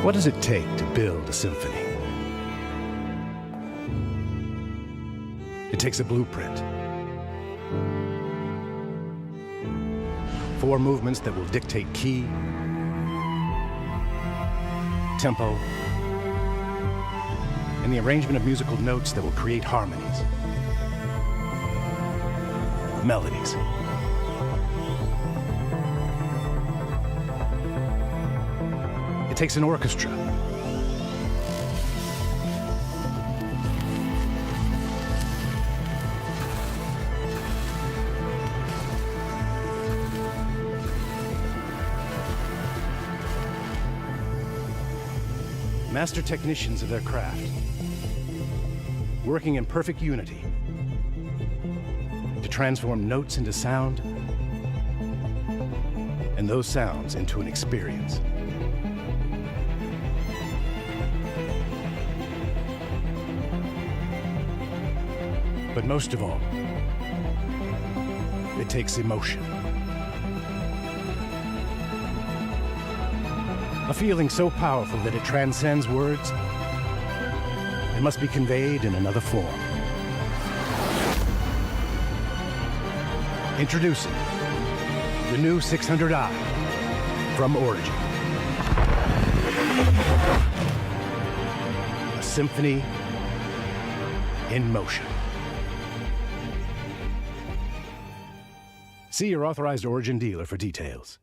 What does it take to build a symphony? It takes a blueprint. 4 movements that will dictate key, tempo, and the arrangement of musical notes that will create harmonies, melodies. It takes an orchestra. Master technicians of their craft, working in perfect unity to transform notes into sound and those sounds into an experience. But most of all, it takes emotion. A feeling so powerful that it transcends words. It must be conveyed in another form. Introducing the new 600i from Origin. A symphony in motion. See your authorized Origin dealer for details.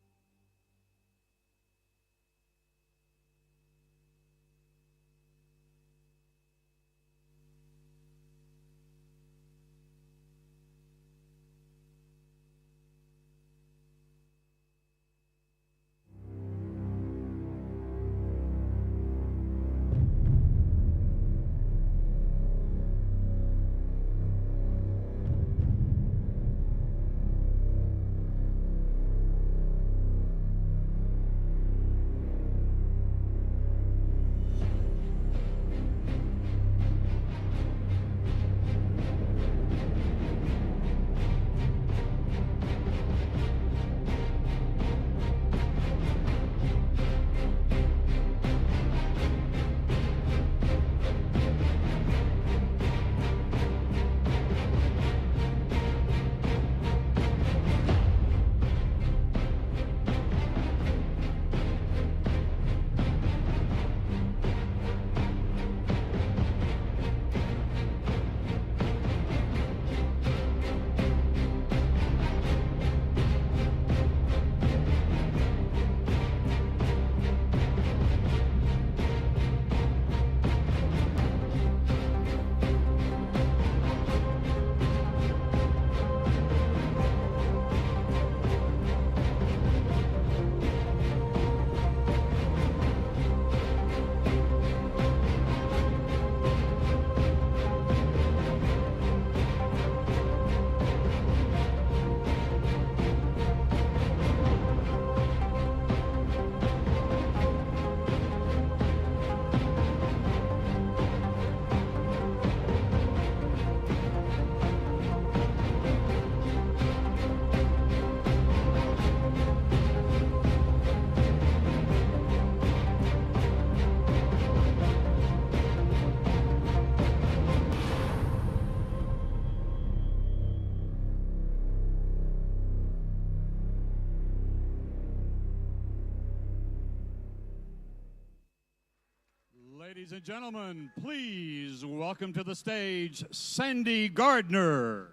Ladies and gentlemen, please welcome to the stage Sandy Gardner.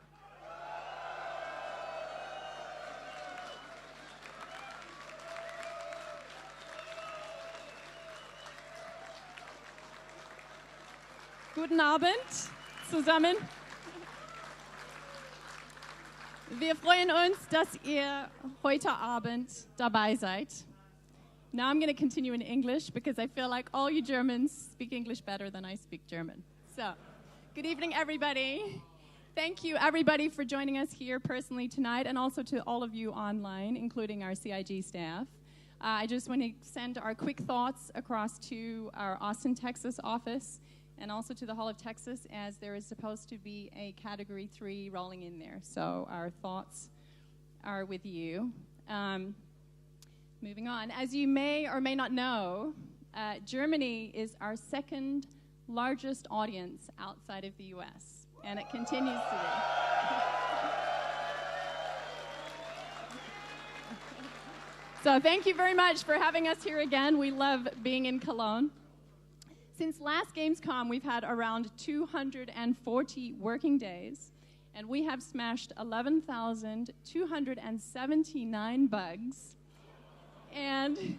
Guten Abend zusammen. Wir freuen uns, dass ihr heute Abend dabei seid. Now I'm going to continue in English because I feel like all you Germans speak English better than I speak German. So, good evening, everybody. Thank you, everybody, for joining us here personally tonight, and also to all of you online, including our CIG staff. I just want to send our quick thoughts across to our Austin, Texas office, and also to the Hall of Texas, as there is supposed to be a Category 3 rolling in there. So our thoughts are with you. Moving on. As you may or may not know, Germany is our second largest audience outside of the US, and it continues to be. So thank you very much for having us here again. We love being in Cologne. Since last Gamescom, we've had around 240 working days, and we have smashed 11,279 bugs. And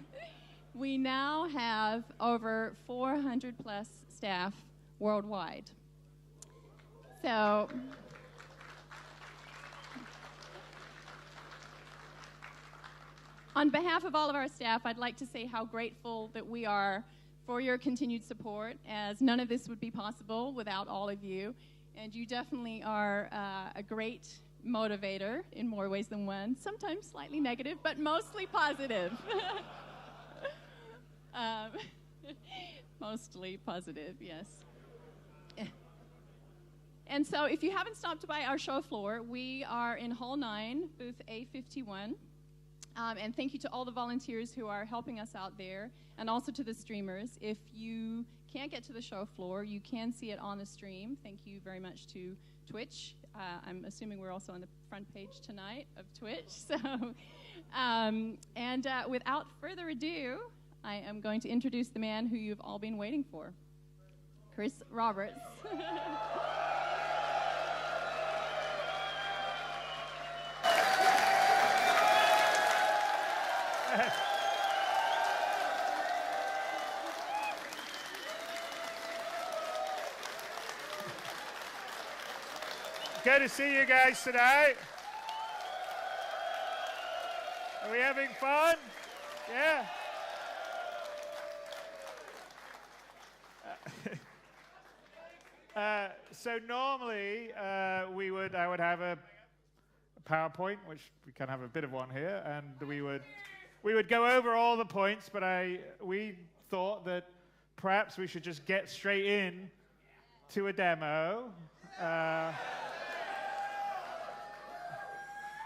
we now have over 400 plus staff worldwide. So on behalf of all of our staff, I'd like to say how grateful that we are for your continued support, as none of this would be possible without all of you. And you definitely are a great motivator in more ways than one, sometimes slightly negative, but mostly positive. Mostly positive, yes. And so if you haven't stopped by our show floor, we are in Hall 9, booth A51. And thank you to all the volunteers who are helping us out there, and also to the streamers. If you can't get to the show floor, you can see it on the stream. Thank you very much to Twitch. I'm assuming we're also on the front page tonight of Twitch. So, without further ado, I am going to introduce the man who you've all been waiting for, Chris Roberts. Good to see you guys tonight. Are we having fun? Yeah. So normally I would have a PowerPoint, which we can have a bit of one here, and we would go over all the points, but we thought that perhaps we should just get straight in to a demo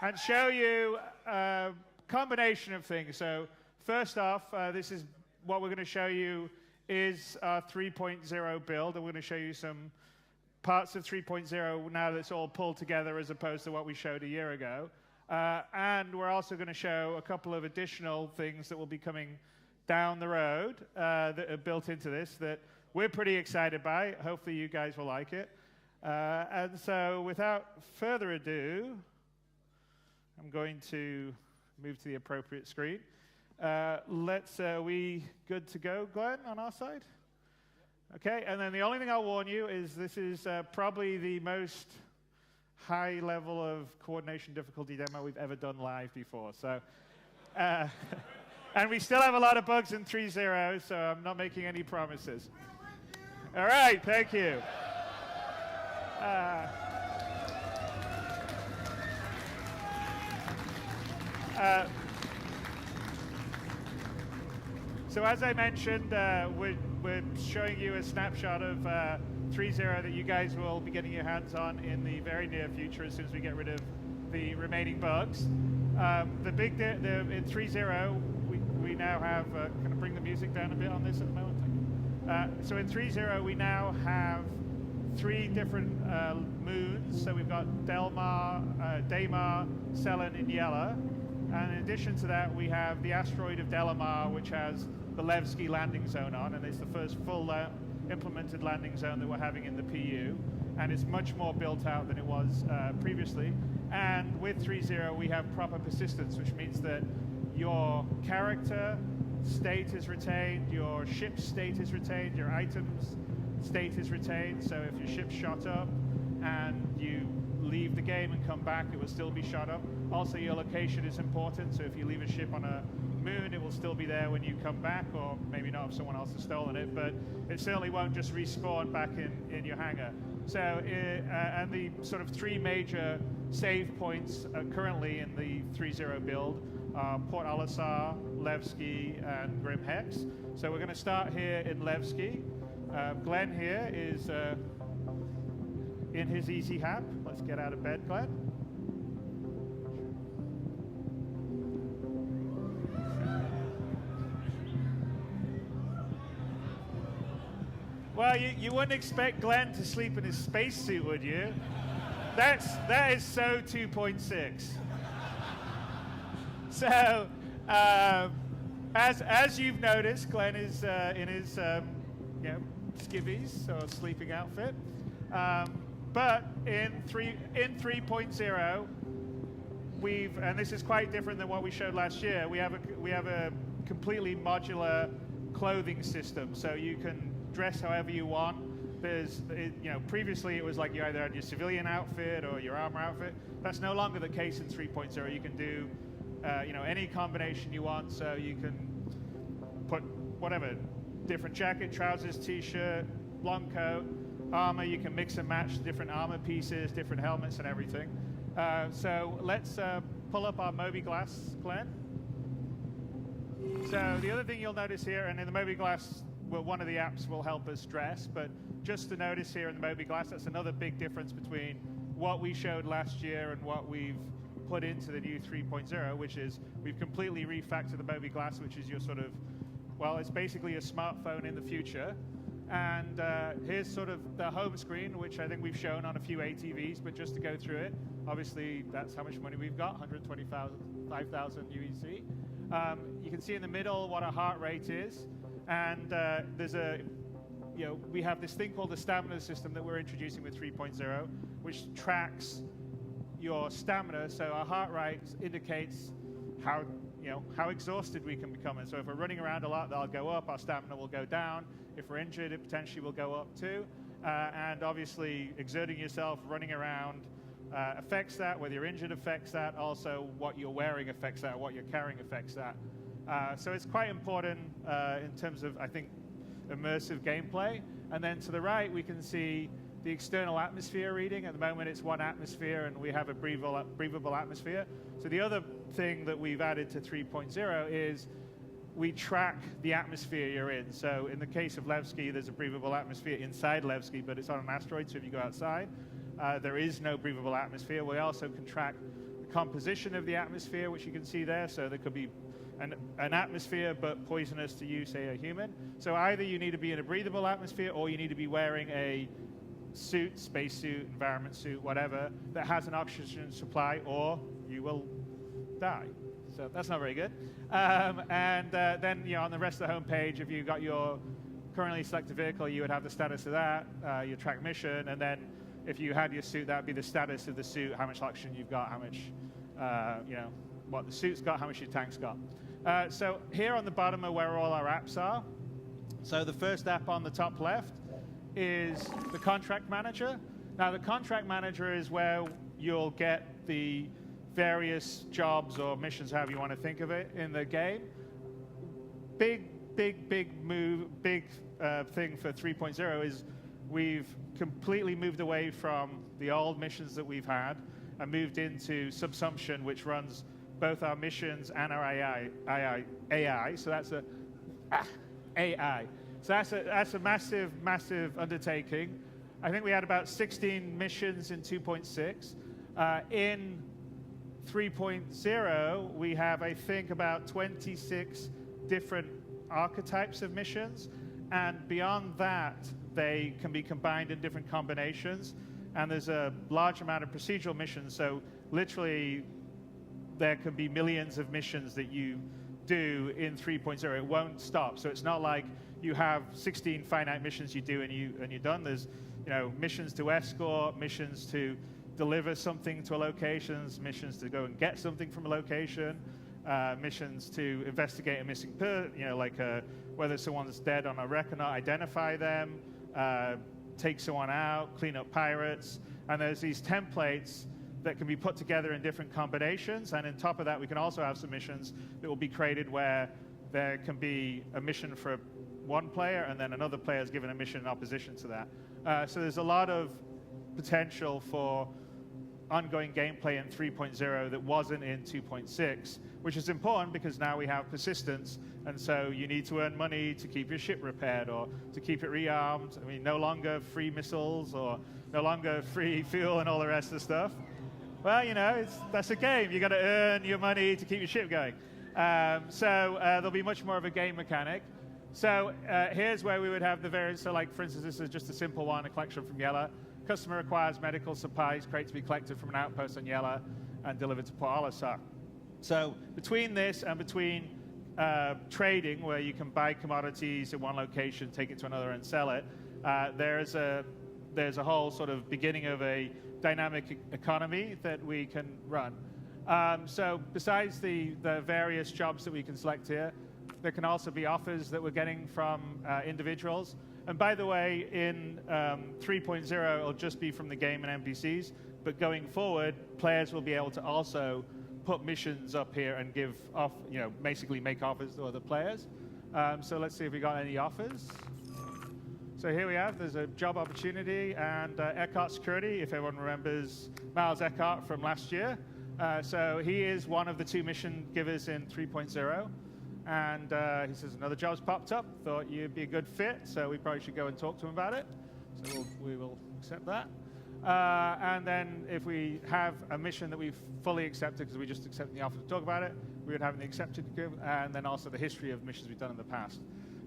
and show you a combination of things. So first off, this is what we're going to show you is our 3.0 build, and we're going to show you some parts of 3.0 now that it's all pulled together as opposed to what we showed a year ago. And we're also going to show a couple of additional things that will be coming down the road that are built into this that we're pretty excited by. Hopefully you guys will like it. And so without further ado, I'm going to move to the appropriate screen. We good to go, Glenn, on our side? Okay, and then the only thing I'll warn you is this is probably the most high level of coordination difficulty demo we've ever done live before. So, and we still have a lot of bugs in 3.0, so I'm not making any promises. All right, thank you. So as I mentioned, we're showing you a snapshot of 3.0 that you guys will be getting your hands on in the very near future as soon as we get rid of the remaining bugs. In 3.0, we now have, can I bring the music down a bit on this at the moment? So in 3.0, we now have 3 different moons. So we've got Delmar, Daymar, Selen, and Yella. And in addition to that, we have the asteroid of Delamar, which has the Levski landing zone on, and it's the first full implemented landing zone that we're having in the PU, and it's much more built out than it was previously. And with 3.0, we have proper persistence, which means that your character state is retained, your ship state is retained, your items state is retained. So if your ship's shot up and you leave the game and come back, it will still be shot up. Also, your location is important, so if you leave a ship on a moon, it will still be there when you come back, or maybe not if someone else has stolen it, but it certainly won't just respawn back in your hangar. So, and the sort of 3 major save points currently in the 3.0 build are Port Olisar, Levski, and Grim Hex. So we're going to start here in Levski. Glenn here is in his easy hap. Let's get out of bed, Glenn. Well, you wouldn't expect Glenn to sleep in his spacesuit, would you? That is so 2.6. So, as you've noticed, Glenn is in his skivvies or sleeping outfit. But in 3.0, and this is quite different than what we showed last year. We have a completely modular clothing system, so you can dress however you want. Previously it was like you either had your civilian outfit or your armor outfit. That's no longer the case in 3.0. You can do, any combination you want. So you can put whatever, different jacket, trousers, t-shirt, long coat, armor. You can mix and match different armor pieces, different helmets, and everything. So let's pull up our Moby Glass, Glenn. So the other thing you'll notice here, and in the Moby Glass, well, one of the apps will help us dress, but just to notice here in the Moby Glass, that's another big difference between what we showed last year and what we've put into the new 3.0, which is we've completely refactored the Moby Glass, which is your sort of, well, it's basically a smartphone in the future. And here's sort of the home screen, which I think we've shown on a few ATVs, but just to go through it, obviously that's how much money we've got, 125,000 UEC. You can see in the middle what our heart rate is. And we have this thing called the stamina system that we're introducing with 3.0, which tracks your stamina. So our heart rate indicates how exhausted we can become. And so if we're running around a lot, that'll go up. Our stamina will go down. If we're injured, it potentially will go up too. And obviously, exerting yourself, running around affects that. Whether you're injured affects that. Also, what you're wearing affects that. What you're carrying affects that. So it's quite important in terms of, I think, immersive gameplay. And then to the right, we can see the external atmosphere reading. At the moment, it's 1 atmosphere, and we have a breathable atmosphere. So the other thing that we've added to 3.0 is we track the atmosphere you're in. So in the case of Levski, there's a breathable atmosphere inside Levski, but it's on an asteroid, so if you go outside, there is no breathable atmosphere. We also can track the composition of the atmosphere, which you can see there. So there could be an atmosphere but poisonous to you, say a human. So either you need to be in a breathable atmosphere or you need to be wearing a suit, spacesuit, environment suit, whatever, that has an oxygen supply, or you will die. So that's not very good. Then on the rest of the homepage, if you've got your currently selected vehicle, you would have the status of that, your track mission, and then if you had your suit, that would be the status of the suit, how much oxygen you've got, how much, what the suit's got, how much your tank's got. So here on the bottom are where all our apps are. So the first app on the top left is the Contract Manager. Now the Contract Manager is where you'll get the various jobs or missions, however you want to think of it, in the game. Big thing for 3.0 is we've completely moved away from the old missions that we've had and moved into Subsumption, which runs both our missions and our AI. So that's AI. So that's a massive undertaking. I think we had about 16 missions in 2.6. In 3.0, we have, I think, about 26 different archetypes of missions. And beyond that, they can be combined in different combinations. And there's a large amount of procedural missions. So literally, there can be millions of missions that you do in 3.0. It won't stop. So it's not like you have 16 finite missions you do and you're done. There's missions to escort, missions to deliver something to a location, missions to go and get something from a location, missions to investigate a missing person, whether someone's dead on a wreck or not, identify them, take someone out, clean up pirates. And there's these templates that can be put together in different combinations. And on top of that, we can also have some missions that will be created where there can be a mission for one player and then another player is given a mission in opposition to that. So there's a lot of potential for ongoing gameplay in 3.0 that wasn't in 2.6, which is important because now we have persistence, and so you need to earn money to keep your ship repaired or to keep it rearmed. I mean, no longer free missiles or no longer free fuel and all the rest of the stuff. Well, that's a game. You got to earn your money to keep your ship going. So there'll be much more of a game mechanic. So here's where we would have the variants. So like, for instance, this is just a simple one, a collection from Yella. Customer requires medical supplies, crate to be collected from an outpost on Yella and delivered to Port Olisar. So between this and between trading, where you can buy commodities in one location, take it to another and sell it, there's a whole sort of beginning of a dynamic economy that we can run. So besides the various jobs that we can select here, there can also be offers that we're getting from individuals. And by the way, in 3.0, it'll just be from the game and NPCs. But going forward, players will be able to also put missions up here and give off, basically make offers to other players. So let's see if we got any offers. So here we have, there's a job opportunity and Eckhart Security, if everyone remembers Miles Eckhart from last year. So he is one of the 2 mission givers in 3.0. And he says, another job's popped up, thought you'd be a good fit, so we probably should go and talk to him about it. So we will accept that. And then if we have a mission that we've fully accepted, because we just accepted the offer to talk about it, we would have the accepted, and then also the history of missions we've done in the past.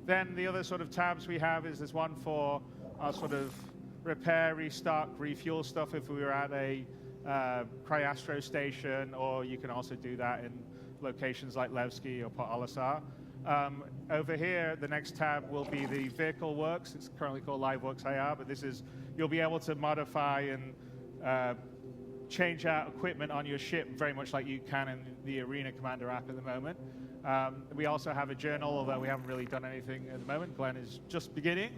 Then the other sort of tabs we have is there's one for our sort of repair, restock, refuel stuff if we were at a Cryastro station, or you can also do that in locations like Levski or Port Olisar. Over here, the next tab will be the vehicle works. It's currently called Live Works IR, but this is, you'll be able to modify and change out equipment on your ship very much like you can in the Arena Commander app at the moment. We also have a journal, although we haven't really done anything at the moment. Glenn is just beginning.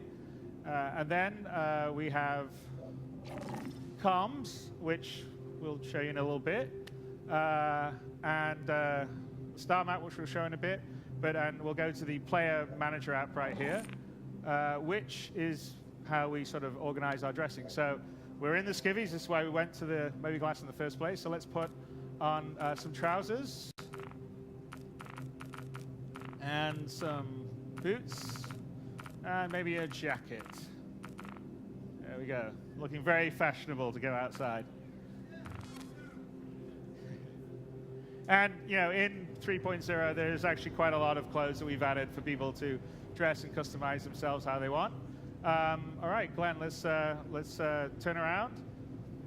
And then we have comms, which we'll show you in a little bit. And Star Map, which we'll show in a bit. And we'll go to the Player Manager app right here, which is how we sort of organize our dressing. So we're in the skivvies. This is why we went to the Moby Glass in the first place. So let's put on some trousers and some boots and maybe a jacket. There we go. Looking very fashionable to go outside. And, in 3.0, there's actually quite a lot of clothes that we've added for people to dress and customize themselves how they want. All right, Glenn, let's turn around.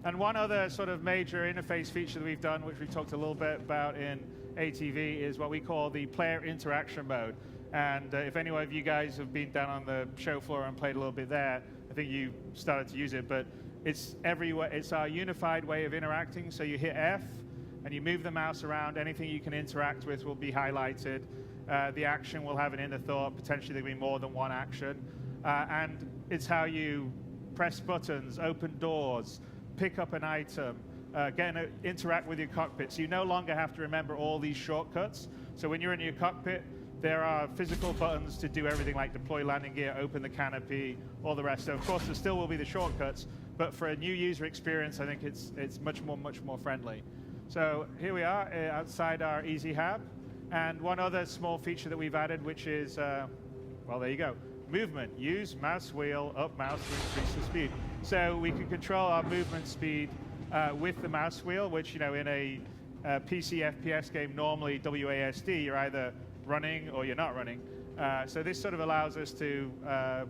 And one other sort of major interface feature that we've done, which we talked a little bit about in ATV, is what we call the player interaction mode. And if any of you guys have been down on the show floor and played a little bit there, I think you started to use it. But it's everywhere. It's our unified way of interacting. So you hit F, and you move the mouse around. Anything you can interact with will be highlighted. The action will have an inner thought. Potentially there will be more than one action. And it's how you press buttons, open doors, pick up an item, interact with your cockpit. So you no longer have to remember all these shortcuts. So when you're in your cockpit, there are physical buttons to do everything like deploy landing gear, open the canopy, all the rest. So of course there still will be the shortcuts, but for a new user experience, I think it's much more friendly. So here we are outside our Easy Hab. And one other small feature that we've added, which is, well, there you go. Movement. Use mouse wheel, up mouse to increase the speed. So we can control our movement speed with the mouse wheel, which, in a PC FPS game, normally WASD, you're either running or you're not running. So this sort of allows us to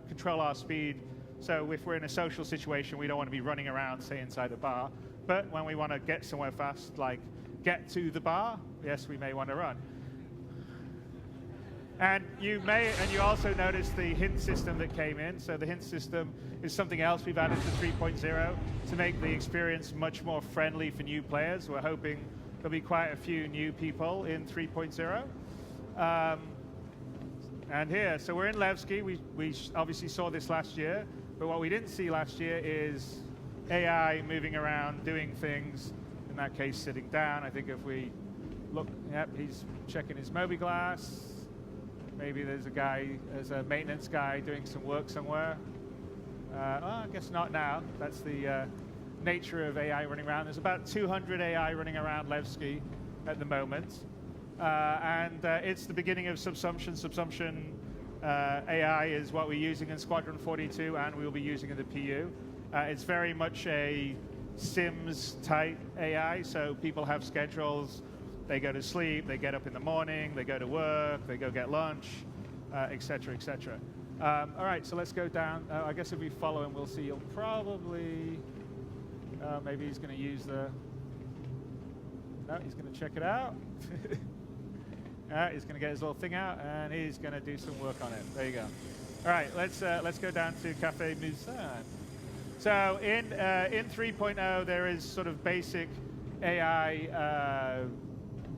control our speed. So if we're in a social situation, we don't want to be running around, say, inside a bar. But when we want to get somewhere fast, like get to the bar, yes, we may want to run. And you also notice the hint system that came in. So the hint system is something else we've added to 3.0 to make the experience much more friendly for new players. We're hoping there'll be quite a few new people in 3.0. And here, so we're in Levski. We obviously saw this last year, but what we didn't see last year is AI moving around, doing things, in that case, sitting down. I think if we look, yep, he's checking his Moby Glass. Maybe there's a maintenance guy doing some work somewhere. I guess not now. That's the nature of AI running around. There's about 200 AI running around Levski at the moment. And it's the beginning of subsumption. Subsumption AI is what we're using in Squadron 42, and we'll be using in the PU. It's very much a Sims-type AI, so people have schedules. They go to sleep, they get up in the morning, they go to work, they go get lunch. etc., etc. All right, so let's go down. I guess if we follow him, we'll see he'll probably... maybe he's going to use the... No, he's going to check it out. He's going to get his little thing out, and he's going to do some work on it. There you go. All right, let's go down to Café Musan. So in 3.0, there is sort of basic AI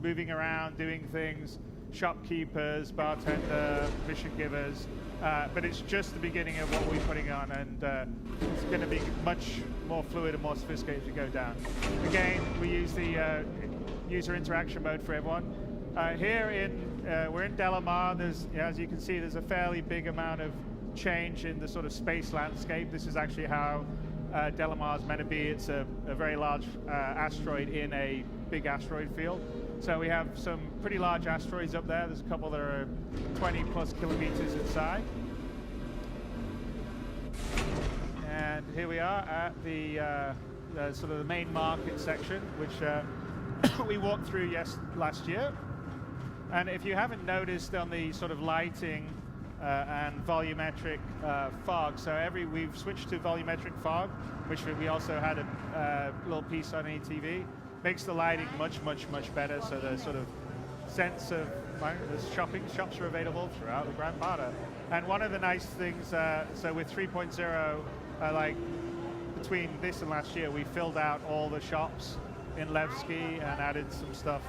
moving around, doing things, shopkeepers, bartender, mission givers, but it's just the beginning of what we're putting on, and it's going to be much more fluid and more sophisticated as we go down. Again, we use the user interaction mode for everyone. Here we're in Delamar. There's, as you can see, there's a fairly big amount of change in the sort of space landscape. This is actually how Delamar is meant to be. It's a very large asteroid in a big asteroid field. So we have some pretty large asteroids up there. There's a couple that are 20 plus kilometers inside. And here we are at the sort of the main market section, which we walked through last year. And if you haven't noticed on the sort of lighting and volumetric fog, so we've switched to volumetric fog, which we also had a little piece on ETV, makes the lighting much better. So the sort of sense of the shops are available throughout the Grand Parter. And one of the nice things, so with 3.0, like between this and last year, we filled out all the shops in Levski and added some stuff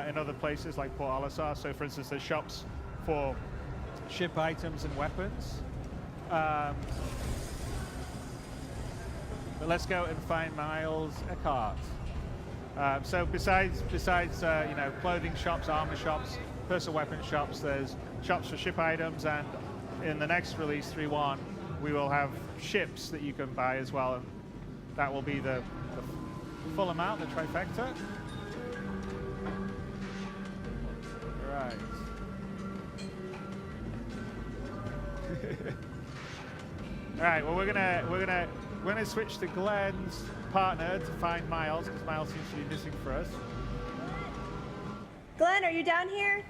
in other places like Port Olisar. So for instance, there's shops for ship items and weapons. But let's go and find Miles Eckhart. So besides you know, clothing shops, armor shops, personal weapon shops, there's shops for ship items, and in the next release 3.1 we will have ships that you can buy as well, and that will be the full amount, the trifecta. Right. All right. Well, we're gonna switch to Glenn's partner to find Miles, because Miles seems to be missing for us. Glenn, are you down here?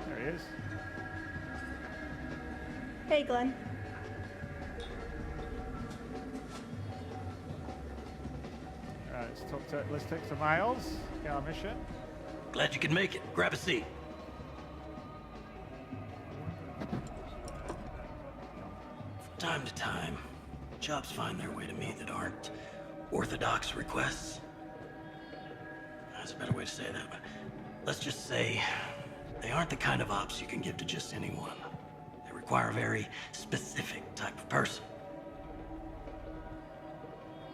There he is. Hey, Glenn. All right. Let's talk to Miles. Get our mission. Glad you could make it. Grab a seat. From time to time, jobs find their way to me that aren't orthodox requests. That's a better way to say that, but let's just say they aren't the kind of ops you can give to just anyone. They require a very specific type of person.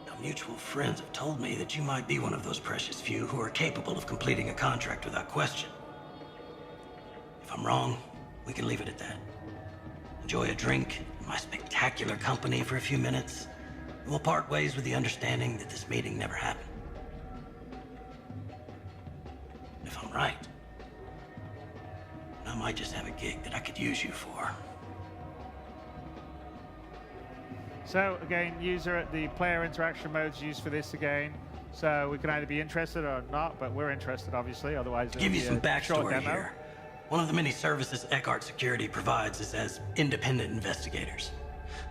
Now, mutual friends have told me that you might be one of those precious few who are capable of completing a contract without question. If I'm wrong, we can leave it at that. Enjoy a drink in my spectacular company for a few minutes, and we'll part ways with the understanding that this meeting never happened. If I'm right, I might just have a gig that I could use you for. So again, user, the player interaction mode's used for this again. So we can either be interested or not, but we're interested, obviously. Otherwise, Give you some backstory here. One of the many services Eckhart Security provides is as independent investigators.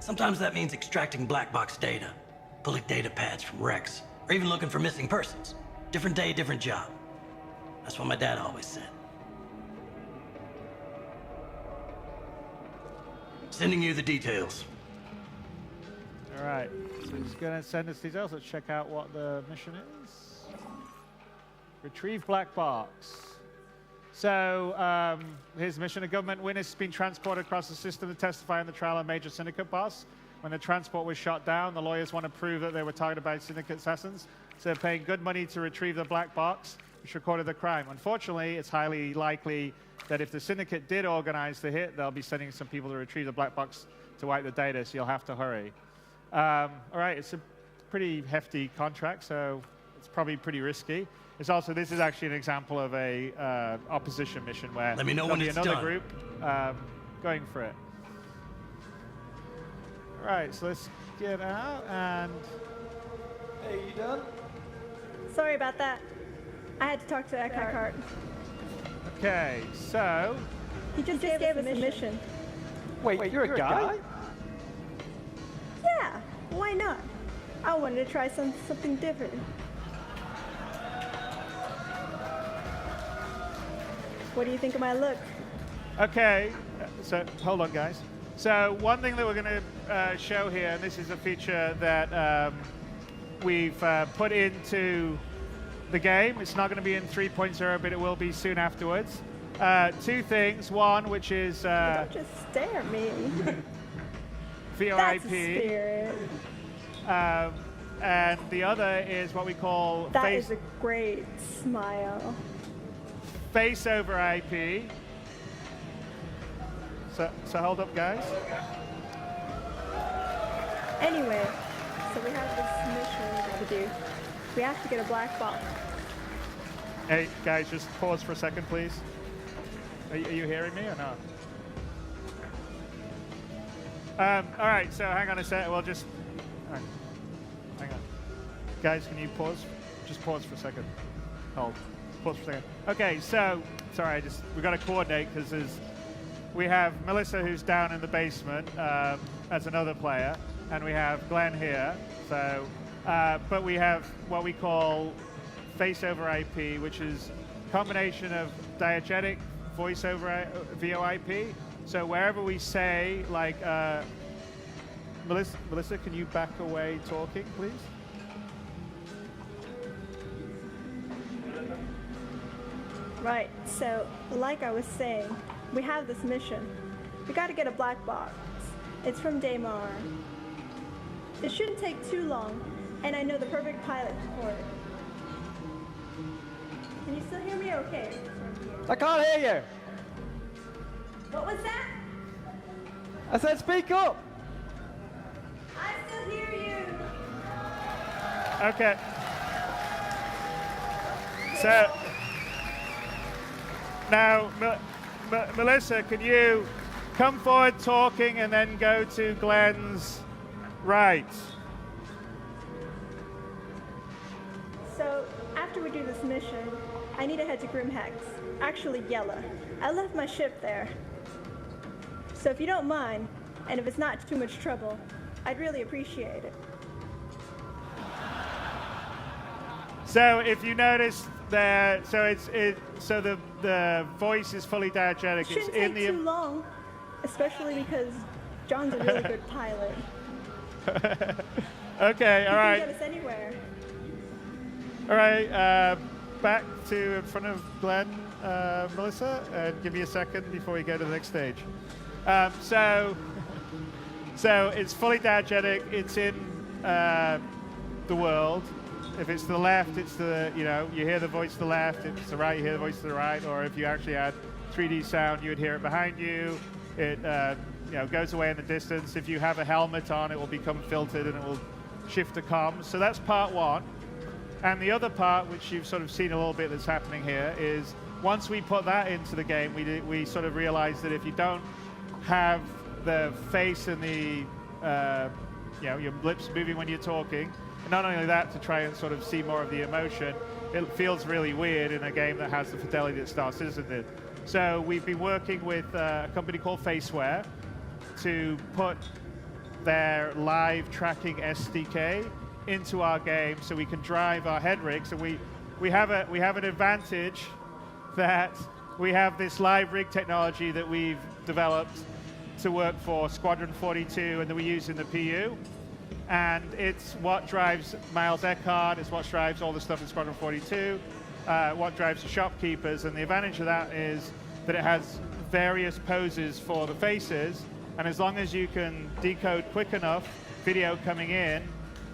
Sometimes that means extracting black box data, pulling data pads from wrecks, or even looking for missing persons. Different day, different job. That's what my dad always said. Sending you the details. All right, so he's going to send us details. Let's check out what the mission is. Retrieve black box. So here's the mission. A government witness has been transported across the system to testify in the trial of major syndicate boss. When the transport was shot down, the lawyers want to prove that they were targeted by syndicate assassins. So they're paying good money to retrieve the black box, which recorded the crime. Unfortunately, it's highly likely that if the syndicate did organize the hit, they'll be sending some people to retrieve the black box to wipe the data, so you'll have to hurry. All right, it's a pretty hefty contract, so it's probably pretty risky. It's also, this is actually an example of a opposition mission where Let me know there'll when be it's another done. group going for it. All right, so let's get out and... Hey, you done? Sorry about that. I had to talk to Eckhart. Okay, so He just gave us a mission. Wait, you're a guy? Yeah, why not? I wanted to try something different. What do you think of my look? okay, so hold on, guys. So one thing that we're going to show here, and this is a feature that we've put into the game. It's not going to be in 3.0, but it will be soon afterwards. Two things. One, which is Don't just stare at me. VoIP. That's a spirit. And the other is what we call That is a great smile. face over IP. So hold up, guys. Anyway, so we have this mission we got to do. We have to get a black box. Hey, guys, just pause for a second, please. Are you hearing me or not? All right, so hang on a sec. We'll just hang on. Guys, can you pause? Just pause for a second. Hold. Pause for a second. Okay, so sorry, we got to coordinate because we have Melissa who's down in the basement as another player, and we have Glenn here. So, but we have what we call face over IP, which is a combination of diegetic voice over VoIP. So wherever we say, like, Melissa, can you back away talking, please? Right, so like I was saying, we have this mission. We got to get a black box. It's from Damar. It shouldn't take too long, and I know the perfect pilot for it. Can you still hear me okay? I can't hear you. What was that? I said speak up. I still hear you. Okay. So now, Melissa, can you come forward talking and then go to Glenn's right? So, after we do this mission, I need to head to Grimhex, actually Yella. I left my ship there. So if you don't mind, and if it's not too much trouble, I'd really appreciate it. So if you notice there, so the voice is fully diegetic. It's Shouldn't in take the too long, especially because John's a really good pilot. Okay, all He right. can get us anywhere. All right, back to in front of Glenn, Melissa, and give me a second before we go to the next stage. So it's fully diegetic. It's in the world. If it's to the left, it's the, you hear the voice to the left. If it's to the right, you hear the voice to the right. Or if you actually had 3D sound, you would hear it behind you. It goes away in the distance. If you have a helmet on, it will become filtered and it will shift to comms. So that's part one. And the other part, which you've sort of seen a little bit that's happening here, is once we put that into the game, we sort of realized that if you don't have the face and the, your lips moving when you're talking, and not only that, to try and sort of see more of the emotion, it feels really weird in a game that has the fidelity that Star Citizen did. So we've been working with a company called Faceware to put their live tracking SDK into our game so we can drive our head rigs. And we have an advantage that we have this live rig technology that we've developed to work for Squadron 42 and that we use in the PU. And it's what drives Miles Eckhart, it's what drives all the stuff in Squadron 42, what drives the shopkeepers. And the advantage of that is that it has various poses for the faces. And as long as you can decode quick enough video coming in,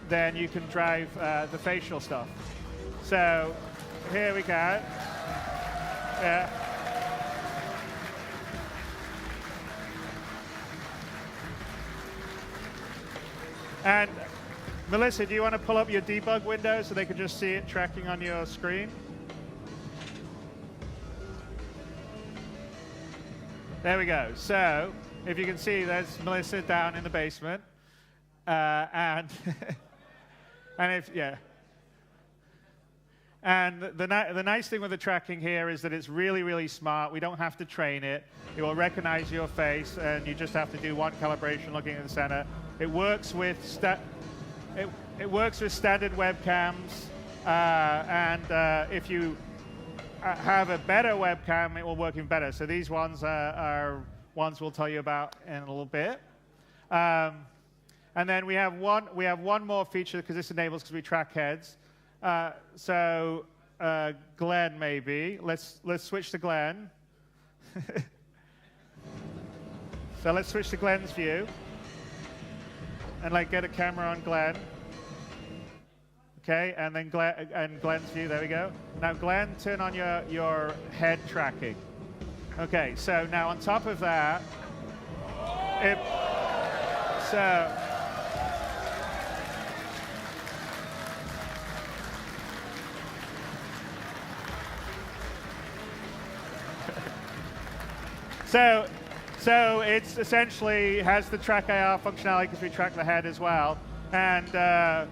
then you can drive the facial stuff. So here we go. Yeah. And Melissa, do you want to pull up your debug window so they can just see it tracking on your screen? There we go. So if you can see, there's Melissa down in the basement. And and And the nice thing with the tracking here is that it's really, really smart. We don't have to train it. It will recognize your face, and you just have to do one calibration looking at the center. It works with it works with standard webcams, and if you have a better webcam, it will work even better. So these ones are ones we'll tell you about in a little bit. And then we have one more feature because this enables because we track heads. So Glenn, maybe let's switch to Glenn. So let's switch to Glenn's view and like get a camera on Glenn. Okay, and then Glenn's view. There we go. Now Glenn, turn on your head tracking. Okay, so now on top of that, So it's essentially has the track AR functionality because we track the head as well, and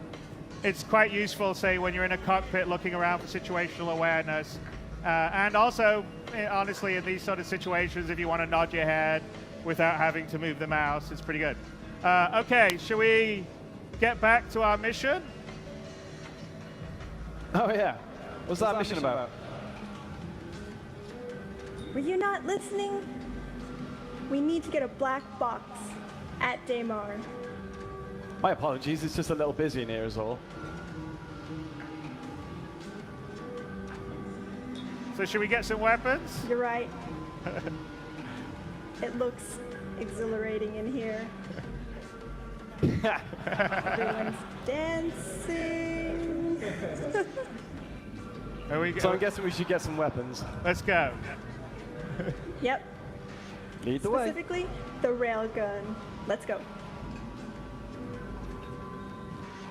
it's quite useful, say, when you're in a cockpit looking around for situational awareness, and also, honestly, in these sort of situations, if you want to nod your head without having to move the mouse, it's pretty good. Okay, shall we get back to our mission? Oh yeah. What's that mission about? Were you not listening? We need to get a black box at Daymar. My apologies, it's just a little busy in here is all. So should we get some weapons? You're right. It looks exhilarating in here. Everyone's dancing. So I'm guessing we should get some weapons. Let's go. Yep. Lead the way. Specifically, the railgun. Let's go.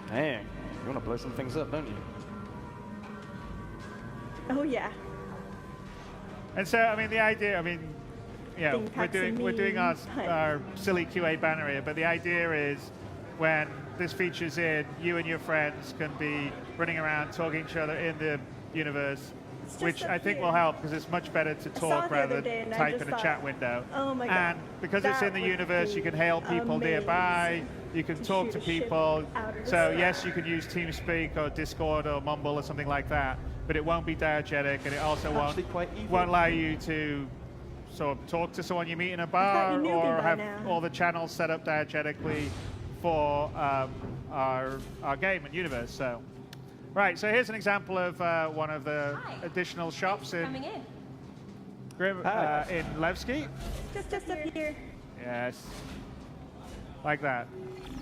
Dang, you want to blow some things up, don't you? Oh yeah. And so, I mean, the idea, I mean, yeah, we're doing our silly QA banner here, but the idea is when this feature's in, you and your friends can be running around talking to each other in the universe, which I think will help because it's much better to talk rather than type in a chat window. Oh my God, and because it's in the universe, you can hail people nearby, you can talk to people. So yes, you can use TeamSpeak or Discord or Mumble or something like that, but it won't be diegetic, and it also won't allow you to sort of talk to someone you meet in a bar or have all the channels set up diegetically for our game and universe. So. Right, so here's an example of one of the additional shops in Levski. Just up here. Yes, like that.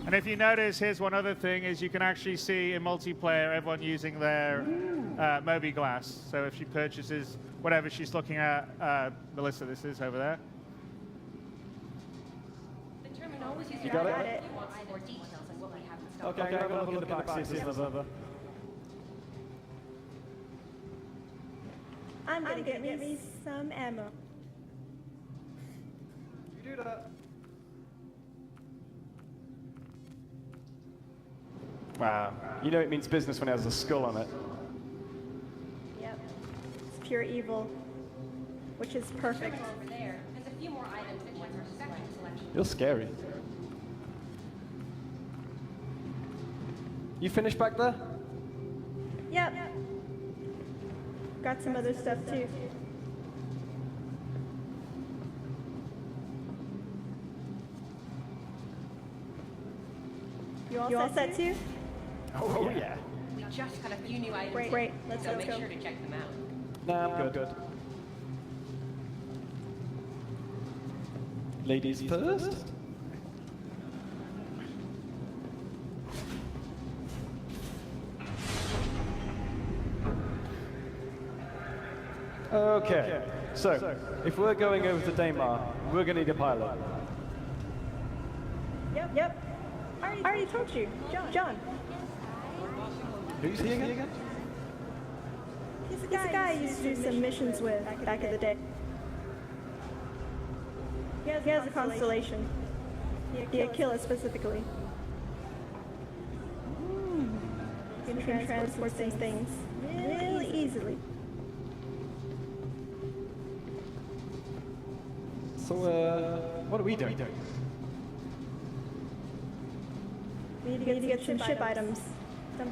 And if you notice, here's one other thing, is you can actually see in multiplayer everyone using their Mobi glass. So if she purchases whatever she's looking at, Melissa, this is over there. You got it? Okay, I'm going to have a look at the back, see if there's another. I'm gonna get me some ammo. You do that. Wow. You know it means business when it has a skull on it. Yep. It's pure evil, which is perfect. Over there. There's a few more items that check our section selection. You're scary. You finished back there? Yep. Got some other stuff too. You all set too? Oh yeah. We just got a few new items. Great. Let's so go. make sure to check them out. Nah, I'm good. Ladies first? Okay, so if we're going over to Daymar, we're going to need a pilot. Yep. I already told you. John. Who's he again? He's a guy I used to do some missions with back in the day. He has a constellation. The Aquila specifically. can transport these things really easily. So, what are we doing? We need to get some ship items.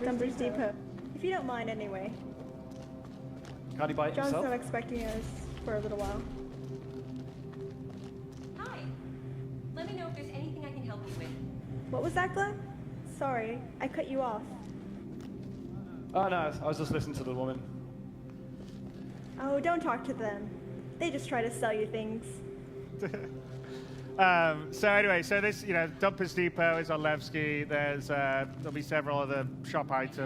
Dumper's Depot. If you don't mind anyway. Can't he buy it John's himself? not expecting us for a little while. Hi. Let me know if there's anything I can help you with. What was that, Glenn? Sorry, I cut you off. Oh no, I was just listening to the woman. Oh, don't talk to them. They just try to sell you things. So anyway, so this, Dumpers Depot is on Levski. There'll be several other shops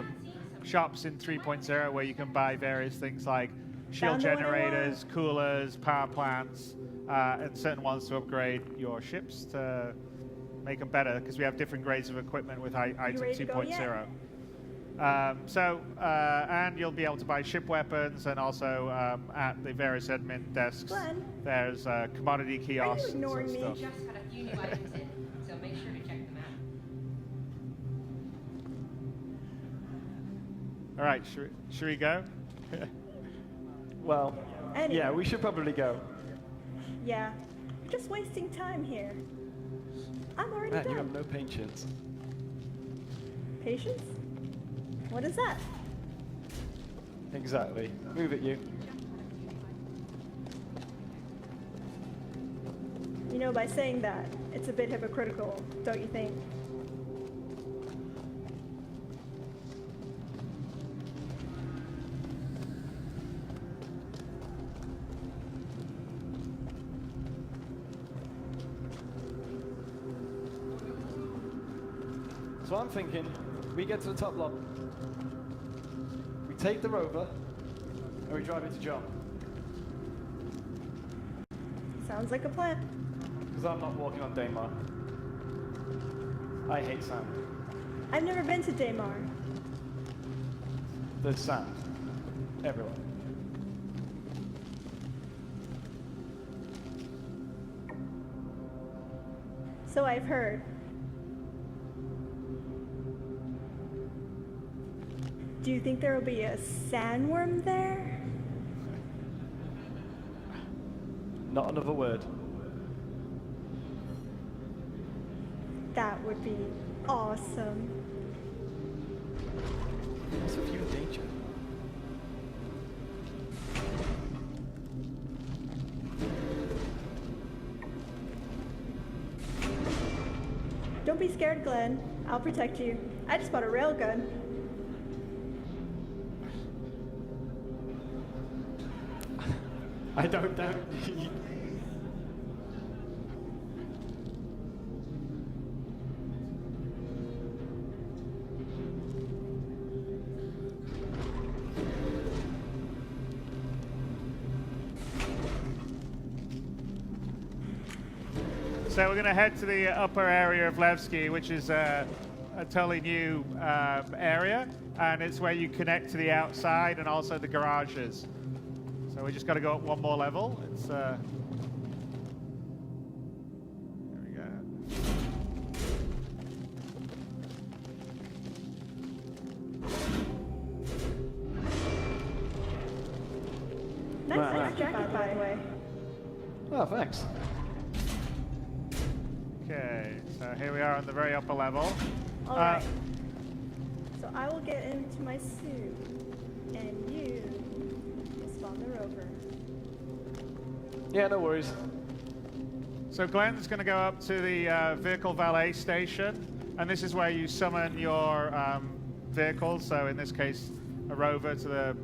in 3.0 where you can buy various things like shield generators, coolers, power plants, and certain ones to upgrade your ships to make them better, because we have different grades of equipment with item 2.0. And you'll be able to buy ship weapons, and also at the various admin desks, Glenn, there's commodity kiosks and ignoring stuff. me? We just got a few new items in, so make sure to check them out. All right, should we go? Well, Anyway. yeah, we should probably go. Yeah, you're just wasting time here. I'm already Man, done. you have no patience. Patience? What is that? Exactly. Move it, you. You know, by saying that, it's a bit hypocritical, don't you think? So I'm thinking, we get to the top lot. We take the rover, and we drive it to John. Sounds like a plan. Because I'm not walking on Daymar. I hate sand. I've never been to Daymar. There's sand. Everywhere. So I've heard. Do you think there will be a sandworm there? Not another word. That would be awesome. What's with you in danger? Don't be scared, Glenn. I'll protect you. I just bought a railgun. I don't doubt you. So we're going to head to the upper area of Levski, which is a totally new area, and it's where you connect to the outside and also the garages. So we just got to go up one more level. It's there we go. Nice jacket, by the way. Oh, thanks. Okay, so here we are on the very upper level. All right. So I will get into my suit, and you spawn the rover. Yeah, no worries. So Glenn's going to go up to the vehicle valet station, and this is where you summon your vehicles. So in this case, a rover to the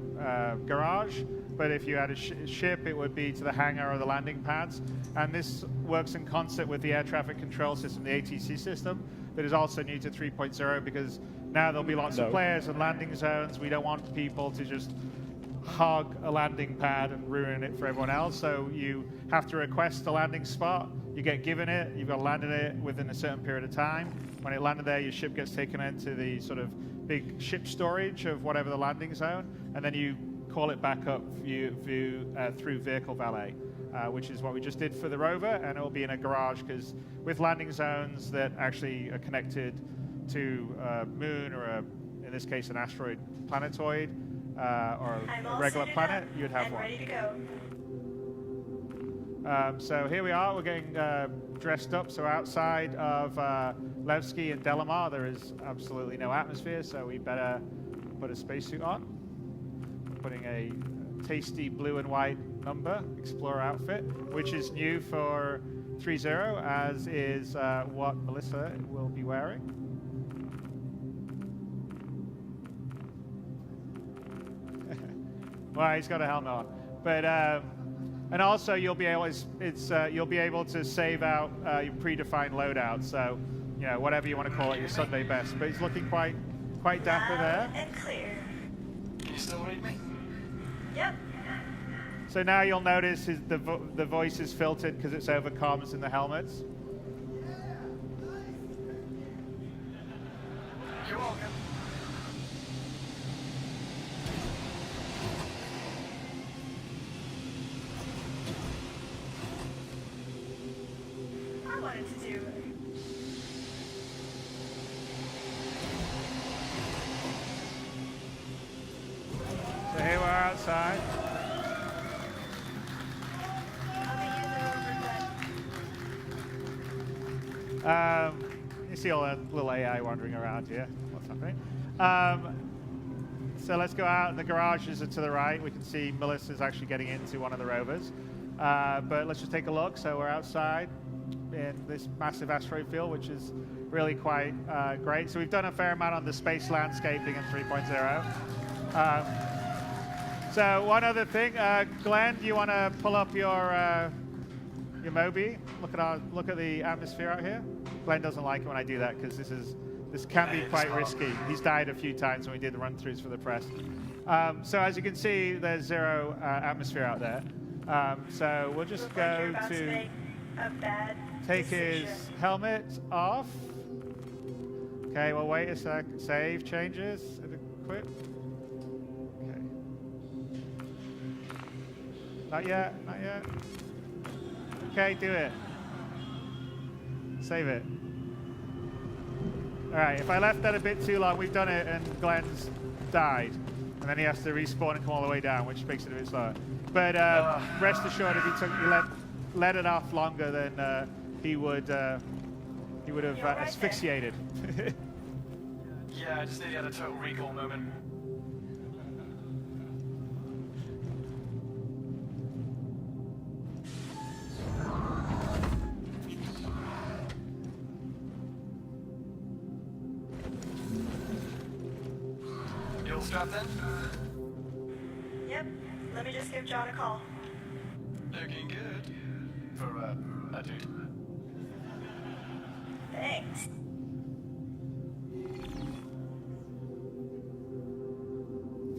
garage. But if you had a ship, it would be to the hangar or the landing pads. And this works in concert with the air traffic control system, the ATC system, that is also new to 3.0, because now there'll be lots of players and landing zones. We don't want people to just hog a landing pad and ruin it for everyone else. So you have to request a landing spot. You get given it. You've got to land in it within a certain period of time. When it landed there, your ship gets taken into the sort of big ship storage of whatever the landing zone, and then you call it back up through vehicle valet, which is what we just did for the rover, and it will be in a garage, because with landing zones that actually are connected to a moon or in this case, an asteroid planetoid or a regular planet, you'd have one. Ready to go. So here we are. We're getting dressed up. So outside of Levski and Delamar, there is absolutely no atmosphere, so we better put a spacesuit on. Putting a tasty blue and white number Explorer outfit, which is new for 3.0, as is what Melissa will be wearing. Well, he's got a helmet on, but and also you'll be able you'll be able to save out your predefined loadout. So you know, whatever you want to call it, your Sunday best. But he's looking quite dapper there. And clear. Can you still read me? Yep. So now you'll notice the voice is filtered because it's over comms in the helmets. You're welcome. I wanted to do it. So here we're outside. You see all that little AI wandering around here. What's happening? So let's go out. The garages are to the right. We can see Melissa's actually getting into one of the rovers. But let's just take a look. So we're outside in this massive asteroid field, which is really quite great. So we've done a fair amount on the space landscaping in 3.0. So one other thing, Glenn, do you want to pull up your Moby? Look at the atmosphere out here. Glenn doesn't like it when I do that because this can be quite risky. He's died a few times when we did the run-throughs for the press. So as you can see, there's zero atmosphere out there. So we'll just go to take his helmet off. Okay, we'll wait a sec. Save changes. Quit. Okay. Not yet. Not yet. Okay, do it. Save it. All right, if I left that a bit too long, we've done it and Glenn's died. And then he has to respawn and come all the way down, which makes it a bit slower. But rest assured, if you let it off longer, then he would have asphyxiated. Yeah, I just nearly had a total recall moment. You all strapped in? Yep. Let me just give John a call. Looking good. For a dude. Thanks.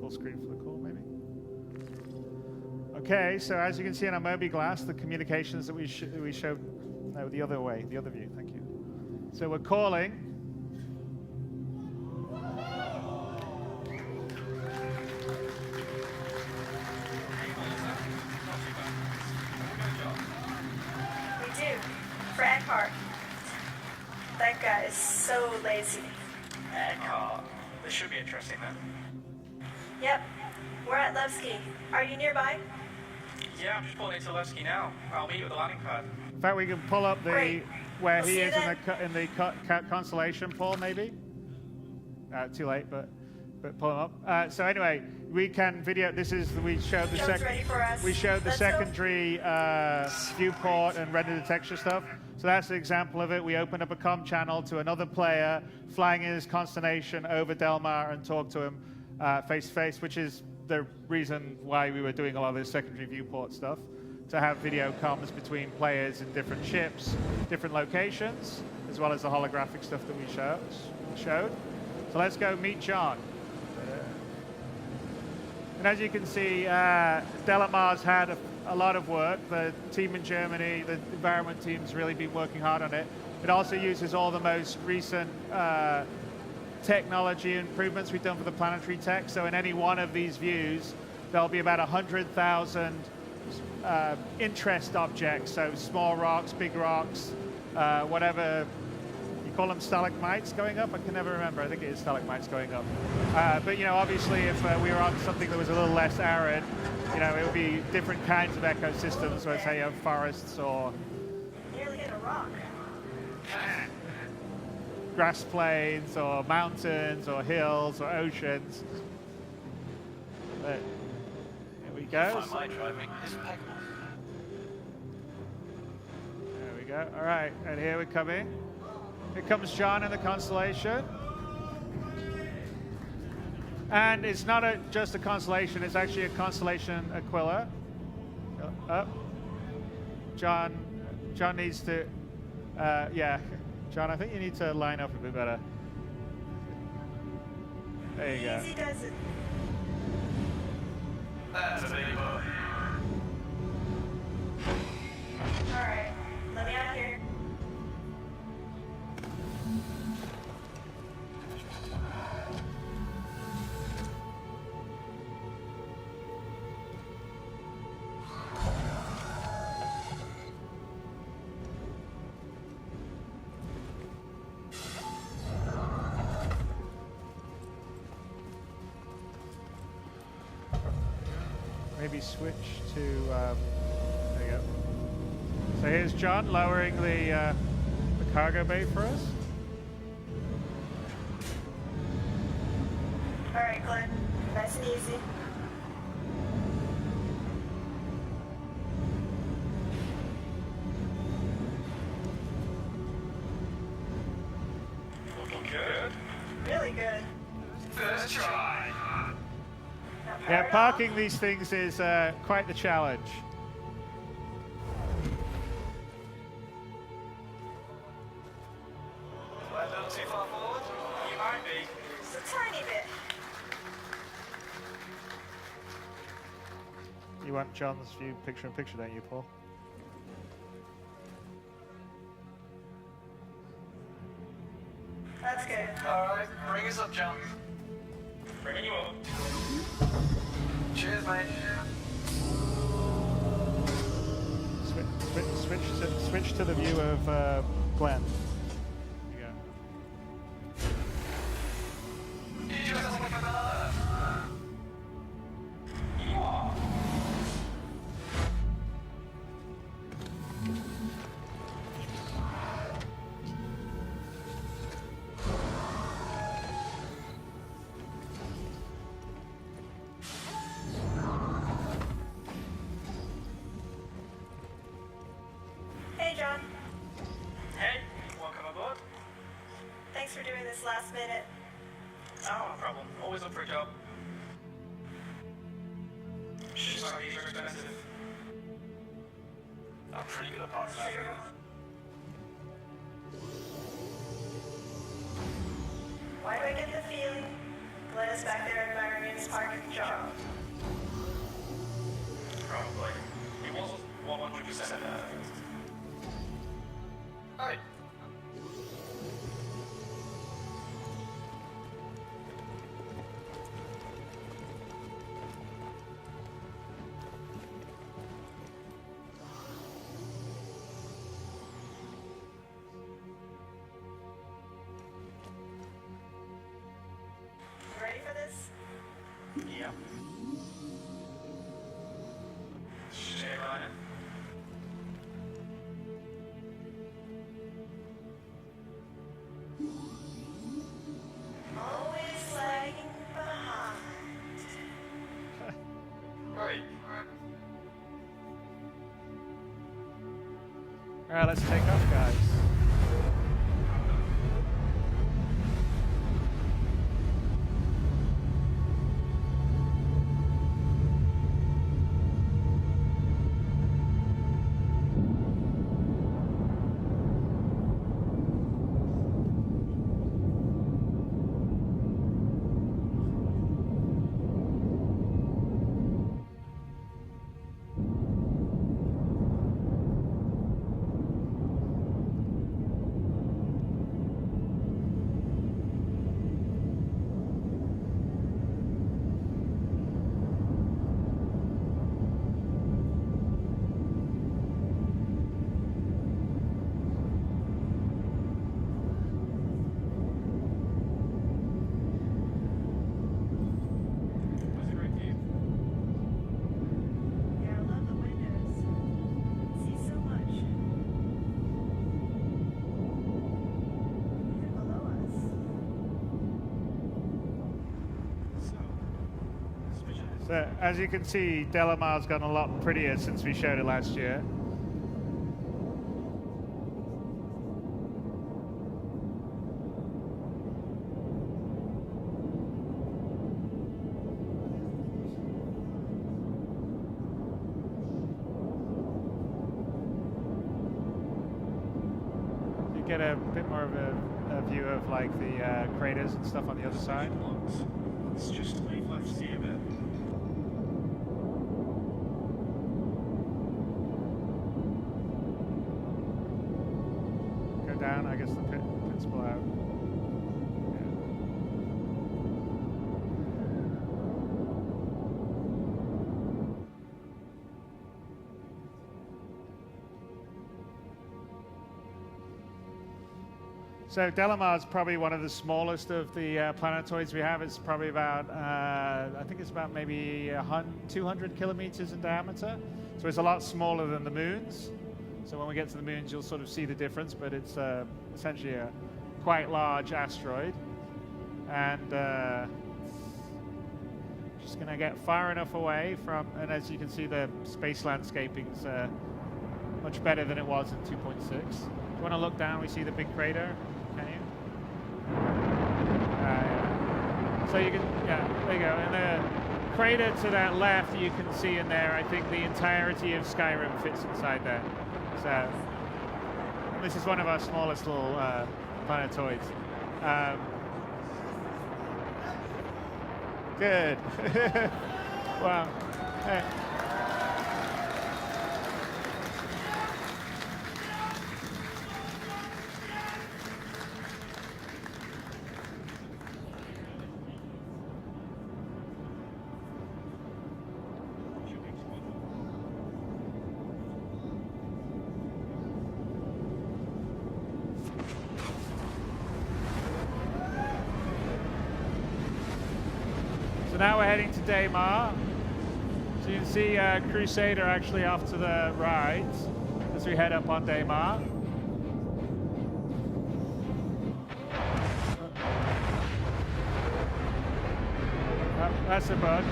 Full screen for the call, maybe. Okay, so as you can see on our Moby glass, the communications that we showed, no, the other way, the other view, thank you. So we're calling. That guy is so lazy. This should be interesting then. Yep. We're at Levski. Are you nearby? Yeah, I'm just pulling into Levski now. I'll meet you at the landing pad. In fact, we can pull up the where he is in the constellation, Paul, maybe? Too late, but pull him up. So anyway, we can video. This is we showed the secondary viewport and render the texture stuff. So that's an example of it. We opened up a comm channel to another player flying in his constellation over Delmar and talk to him face to face, which is the reason why we were doing a lot of this secondary viewport stuff, to have video comms between players in different ships, different locations, as well as the holographic stuff that we showed. So let's go meet John. And as you can see, Delamar's had a lot of work. The team in Germany, the environment team's really been working hard on it. It also uses all the most recent technology improvements we've done for the planetary tech. So in any one of these views, there'll be about 100,000 interest objects. So small rocks, big rocks, whatever you call them stalagmites going up. I can never remember. I think it is stalagmites going up. But you know, obviously, if we were on something that was a little less arid, you know, it would be different kinds of ecosystems. Let's say you have forests or Nearly hit a rock. grass plains or mountains or hills or oceans. But here we go. My driving is impeccable. There we go. All right, and here we come in. Here comes John in the Constellation. And it's not just a Constellation, it's actually a Constellation Aquila. Up. John needs to, yeah. John, I think you need to line up a bit better. There you go. Easy does it. That's a big boy. All right, let me out here. Maybe switch to, there you go. So here's John lowering the cargo bay for us. All right, Glenn, nice and easy. Looking good. Really good. First try. Yeah, parking these things is quite the challenge. A little too far forward? You might be. Just a tiny bit. You want John's view picture-in-picture, don't you, Paul? That's good. All right, bring us up, John. Bringing you up. Cheers, mate. Switch to the view of Glenn. There you go. You just look like another. You are. Hey, John. Hey, welcome aboard. Thanks for doing this last minute. Oh, no problem. Always up for a job. Ships like these are expensive. I'm pretty good at parts of that. Why do I get the feeling Glenn is back there admiring his parking job? Probably. It wasn't 100% perfect. Hey. You ready for this? Yeah. Stay running. Always lagging behind. Right. All right, let's take off, guys. So as you can see, Delamar's gotten a lot prettier since we showed it last year. You get a bit more of a view of like the craters and stuff on the other side. It's just let's see a bit. Go down, I guess the pits pull out. So Delamar is probably one of the smallest of the planetoids we have. It's probably about, I think it's about maybe 200 kilometers in diameter. So it's a lot smaller than the moons. So when we get to the moons, you'll sort of see the difference, but it's essentially a quite large asteroid. And just gonna get far enough away from, and as you can see, the space landscaping's much better than it was in 2.6. If you wanna look down, we see the big crater. Can you? Yeah. So you can, yeah, there you go. And the crater to that left, you can see in there, I think the entirety of Skyrim fits inside there. So this is one of our smallest little planetoids. Good. Wow. Now we're heading to Daymar. So you can see Crusader actually off to the right as we head up on Daymar. Oh, that's a bug.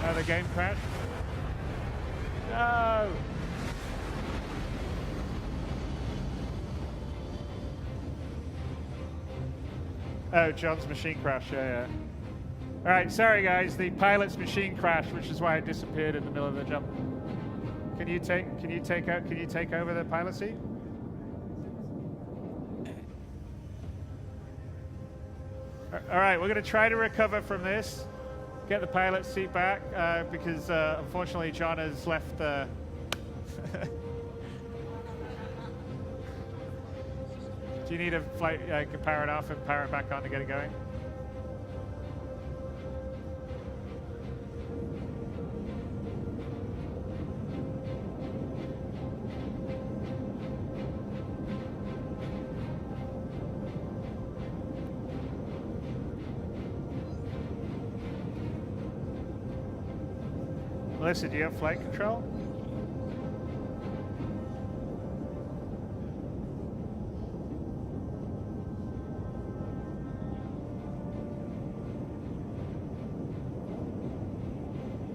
Oh, the game crashed. No! Oh, John's machine crash, yeah. All right, sorry guys, the pilot's machine crashed, which is why it disappeared in the middle of the jump. Can you take over the pilot seat? All right, we're going to try to recover from this, get the pilot seat back, because unfortunately John has left the. Do you need a flight, power it off and power it back on to get it going? Melissa, do you have flight control?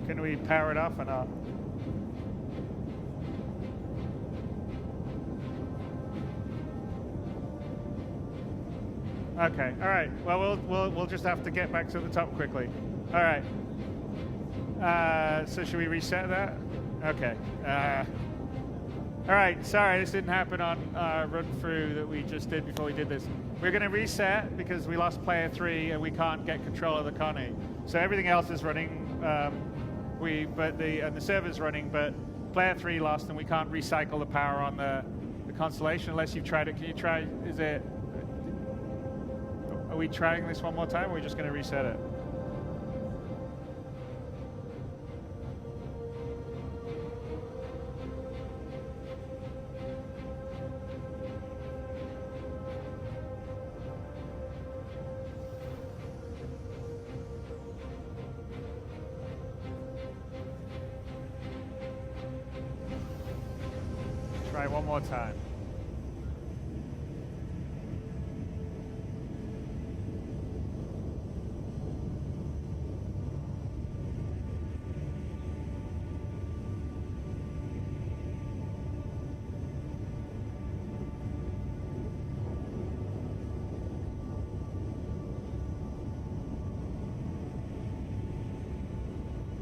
Can we power it off or not? Okay, all right. Well, we'll just have to get back to the top quickly. All right. So should we reset that? Okay. All right. Sorry, this didn't happen on run through that we just did before we did this. We're going to reset because we lost player 3 and we can't get control of the Connie. So everything else is running. The server's running, but player 3 lost, and we can't recycle the power on the constellation unless you've tried it. Can you try? Are we trying this one more time, or are we just going to reset it? Try one more time.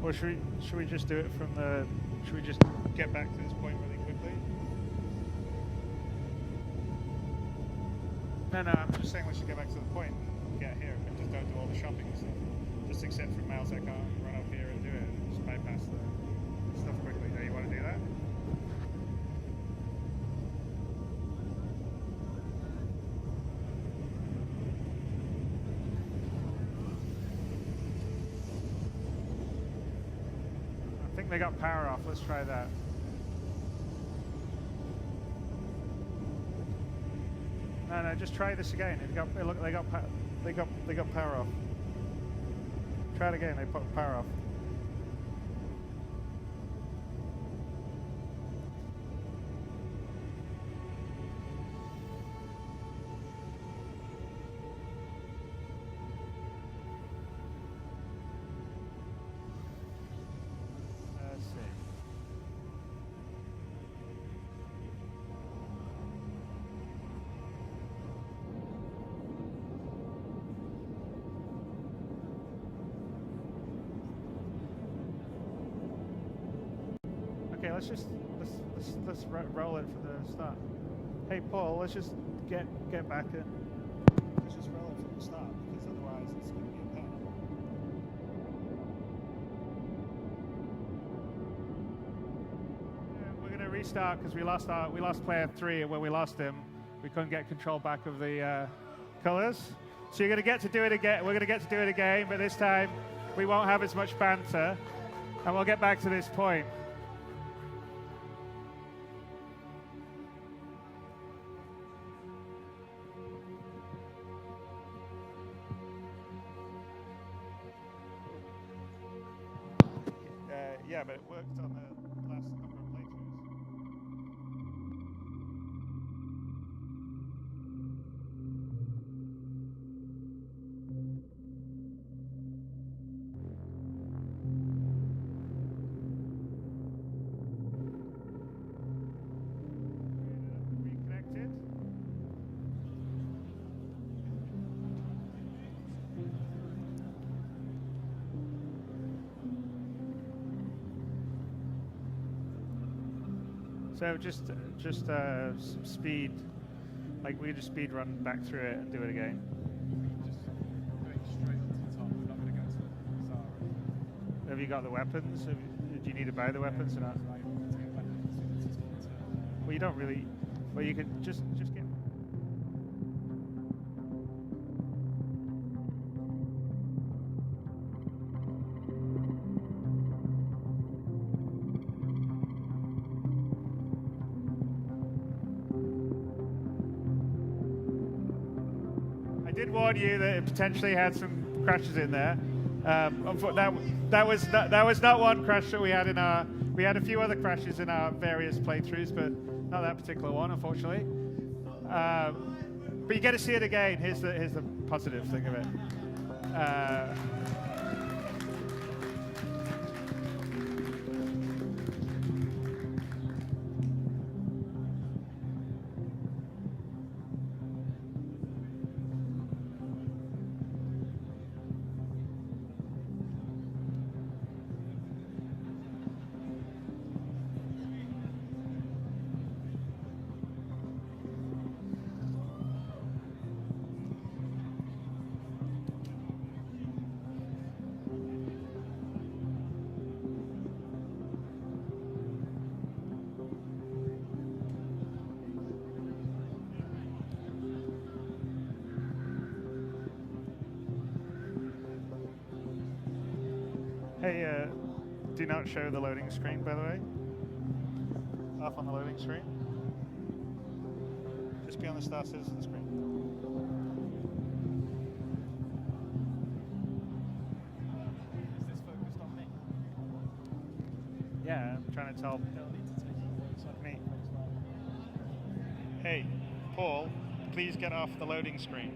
Or should we just do it from the? Should we just get back to this point really quickly? No, I'm just saying we should get back to the point and get here and just don't do all the shopping and stuff. Just accept from Miles I can't run up here and do it. Just bypass the stuff quickly. Do you want to do that? I think they got power off. Let's try that. No, just try this again. They got power off. Try it again. They put power off. Let's see. Okay, let's roll it from the start. Hey Paul, let's just get back in. Let's just roll it from the start because otherwise it's going to be a pain. We're going to restart because we lost player 3, and when we lost him, we couldn't get control back of the colors. So you're going to get to do it again. We're going to get to do it again, but this time we won't have as much banter, and we'll get back to this point. Yeah, but it worked on the last number of playthroughs. Reconnected. So just speed, like we just speed run back through it and do it again. Just going straight to the top. We're not going to go to Tsar. Have you got the weapons? Do you need to buy the weapons or not? Well, you don't really. Well, you can just get. I did warn you that it potentially had some crashes in there. That was not one crash that we had in our. We had a few other crashes in our various playthroughs, but not that particular one, unfortunately. But you get to see it again. Here's the positive thing of it. Hey, do not show the loading screen, by the way. Off on the loading screen. Just be on the Star Citizen screen. Is this focused on me? Yeah, I'm trying to tell me. Hey, Paul, please get off the loading screen.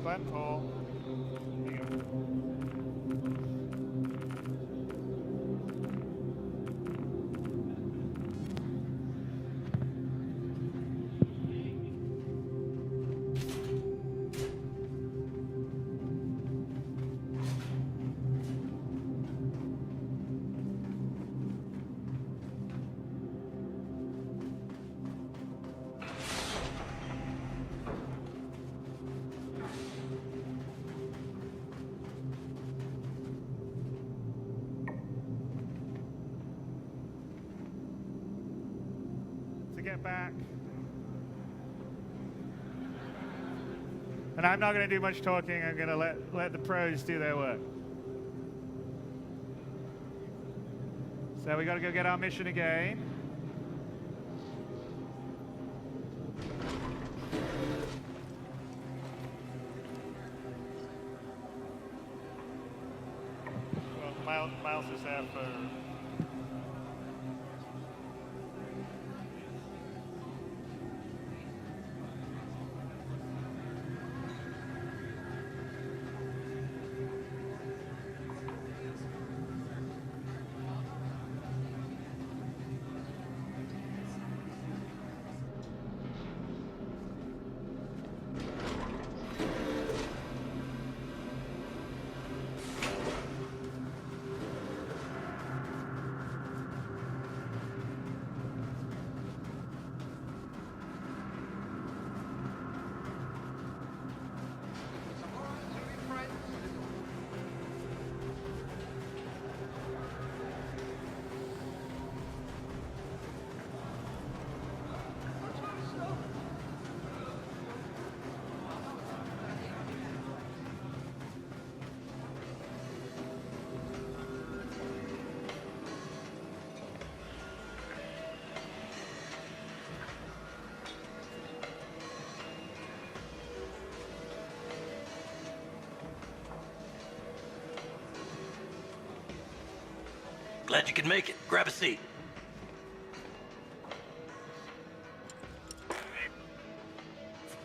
Glenn, Paul. There you go. Get back. And I'm not going to do much talking. I'm going to let the pros do their work. So we got to go get our mission again. Well, Miles is there for. Glad you could make it. Grab a seat. From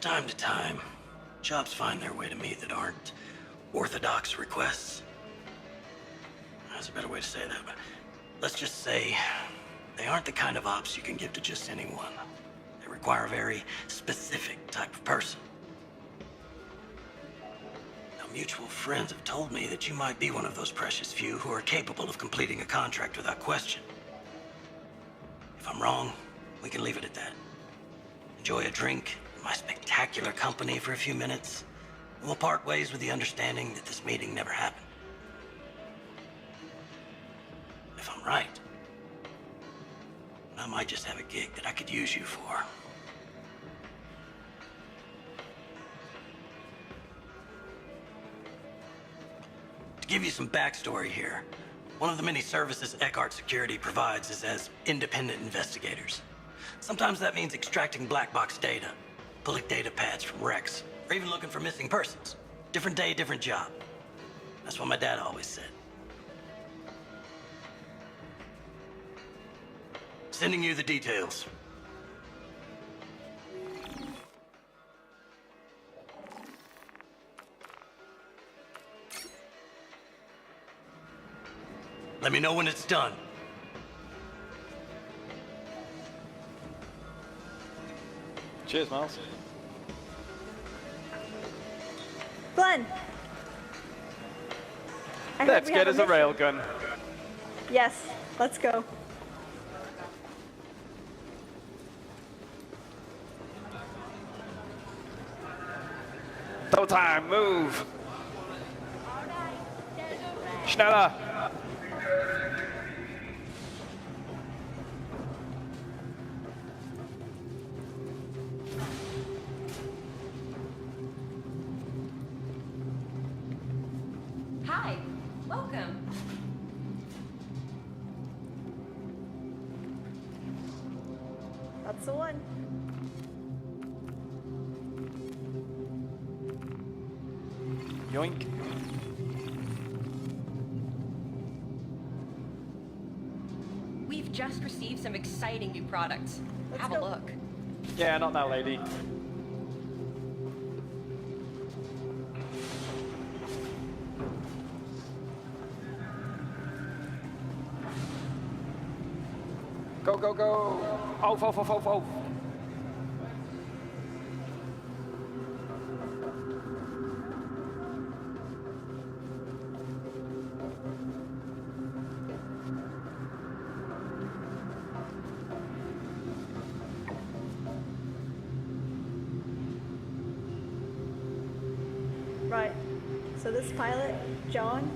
time to time, jobs find their way to me that aren't orthodox requests. That's a better way to say that, but let's just say they aren't the kind of ops you can give to just anyone. They require a very specific type of person. Mutual friends have told me that you might be one of those precious few who are capable of completing a contract without question. If I'm wrong, we can leave it at that. Enjoy a drink in my spectacular company for a few minutes, and we'll part ways with the understanding that this meeting never happened. If I'm right, I might just have a gig that I could use you for. To give you some backstory here, one of the many services Eckhart Security provides is as independent investigators. Sometimes that means extracting black box data, pulling data pads from wrecks, or even looking for missing persons. Different day, different job. That's what my dad always said. Sending you the details. Let me know when it's done. Cheers, Miles. Glenn! Let's get us a railgun. Yes, let's go. No time, move! Schneller! Hi, welcome. That's the one. Yoink. We've just received some exciting new products. Let's Have go. a look. Yeah, not that lady. go, go. Off, off, off, off, off. Right. So this pilot, John,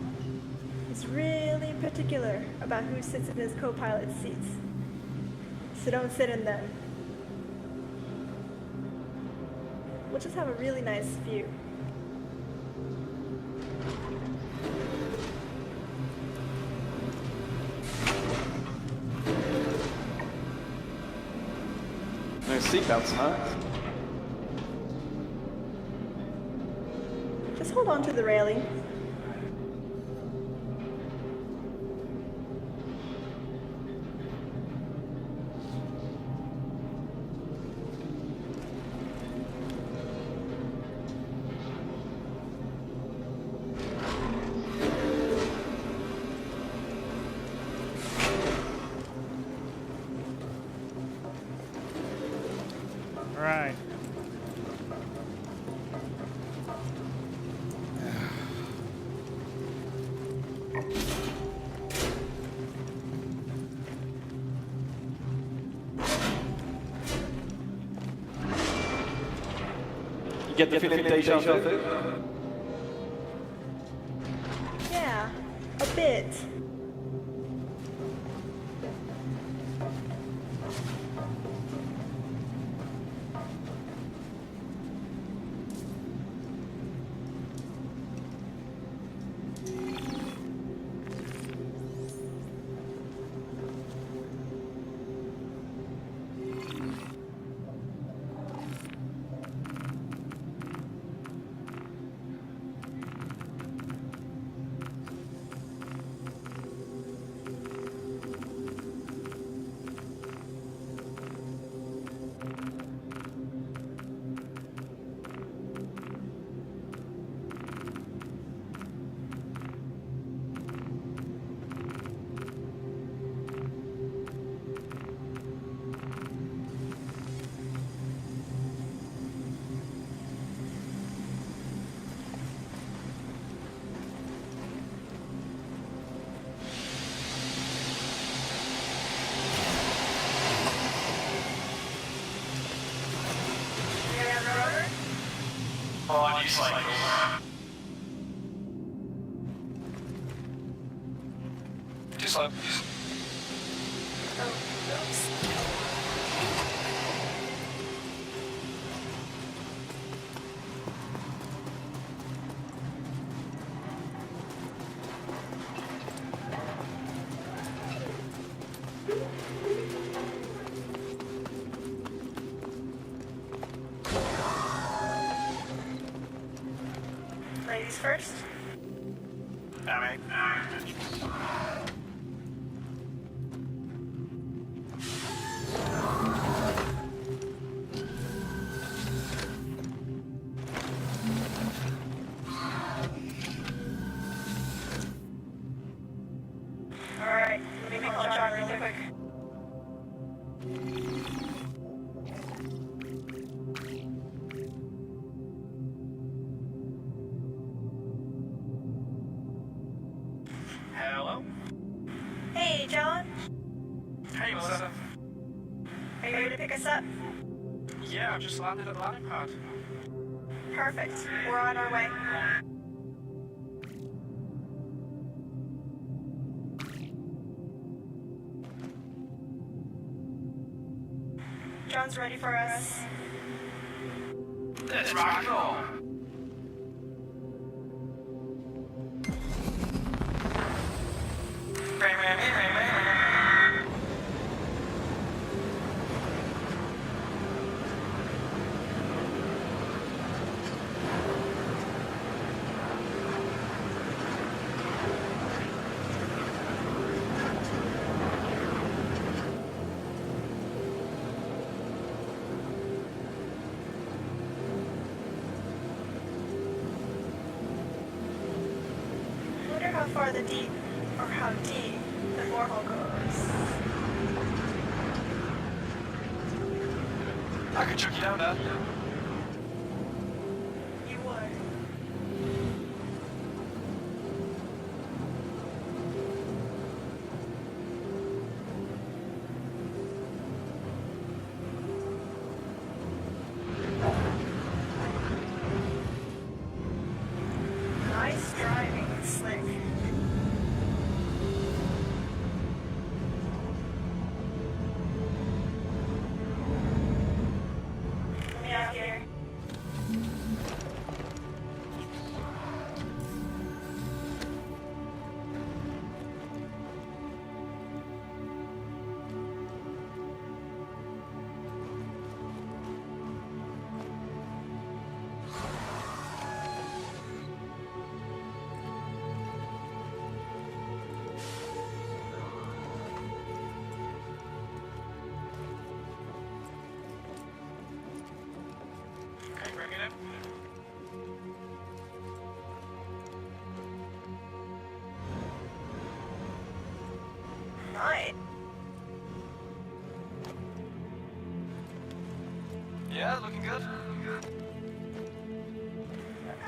is really particular about who sits in his co-pilot seats. So don't sit in them. We'll just have a really nice view. No seatbelts, huh? Just hold on to the railing. Right. You get the feeling deja vu? Yeah, a bit. On you cycle. Too slow. Ladies first. Alright, let me call John really quick. Hello? Hey, John. Hey, what's up? Are you ready to pick us up? Yeah, I've just landed at the landing pad. Perfect. We're on our way. John's ready for us. Let's rock and roll. Wonder how far the deep, or how deep, the borehole goes. I could chuck you down there. You would. Nice driving, Slick. Let me out here. Okay, bring it in. Right. Yeah, looking good.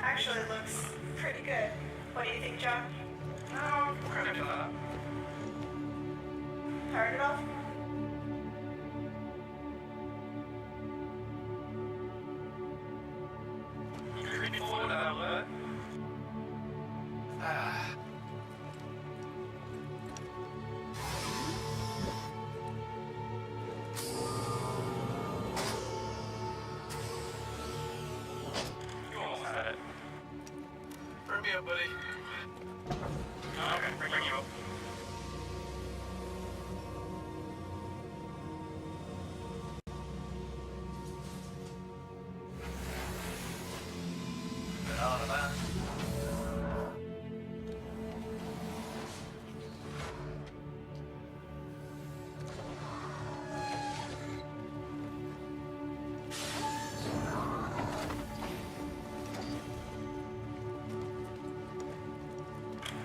Actually looks pretty good. What do you think, John? No, we're gonna do that. Fired it off? You can read me forward that alert. You almost had it. Bring me up, buddy. Okay, bring you up. Get out of that.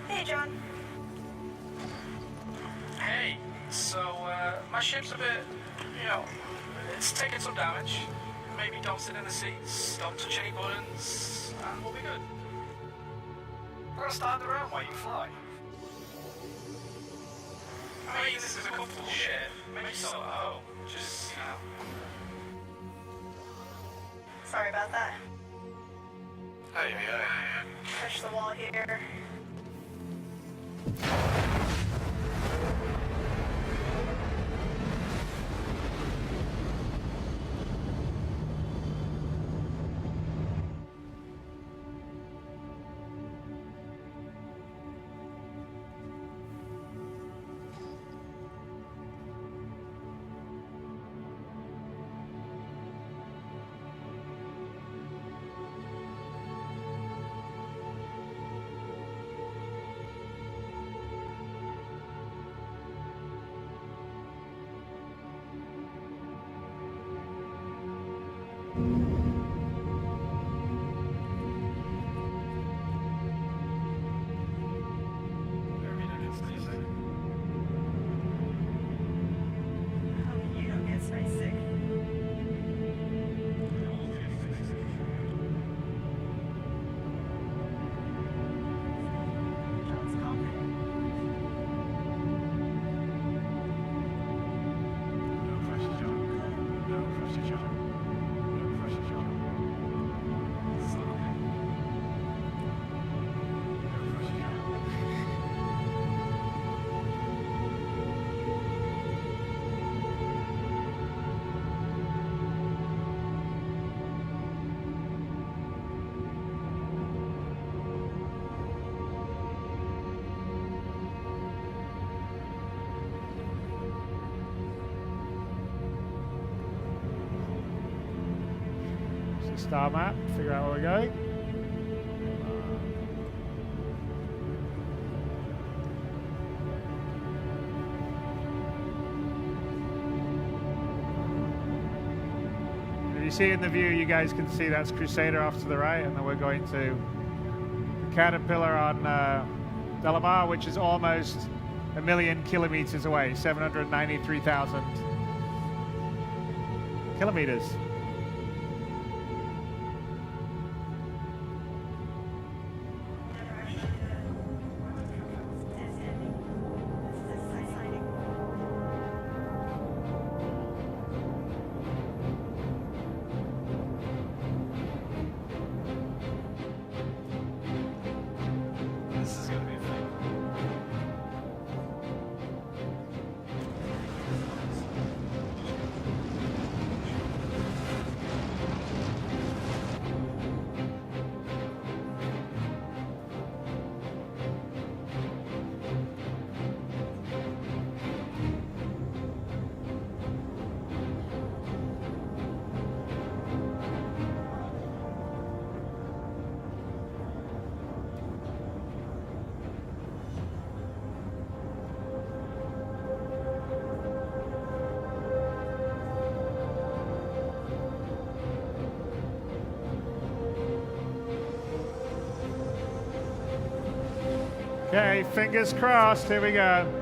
Hey, John. Hey, so, my ship's a bit, you know, it's taking some damage. Maybe don't sit in the seats, don't touch any buttons, and we'll be good. We're gonna stand around while you fly. I mean, this is a comfortable ship. Make yourself at home. Just, you know. Sorry about that. Hey, hey. Touch the wall here. You don't get sick. John's confident. No pressure, John. No pressure, John. No pressure, John. It's okay. No pressure, John. So star map, figure out where we're going. If you see in the view, you guys can see that's Crusader off to the right, and then we're going to the Caterpillar on Delamar, which is almost 1,000,000 kilometers away, 793,000 kilometers. Okay, fingers crossed. Here we go.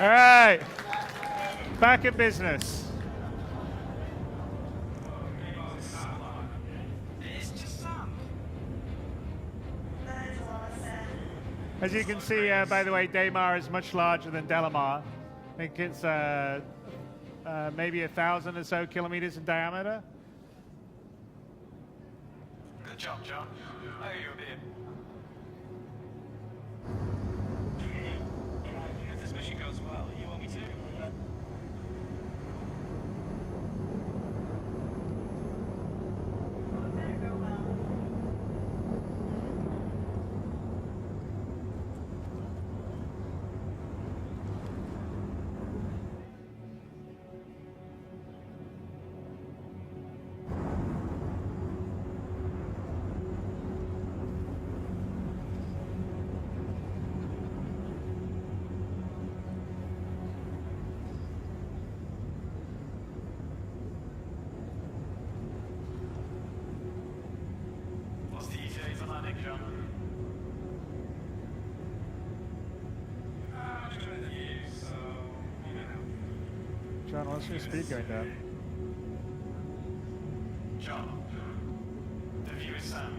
All right, back in business. As you can see, by the way, Daymar is much larger than Delamar. I think it's maybe 1,000 or so kilometers in diameter. Good job, John. I owe you a beer. If this mission goes well, you owe me too. What's the ETA for landing, John? I'm just doing the view, so you know. John, what's your speed going down? John, the view is sound.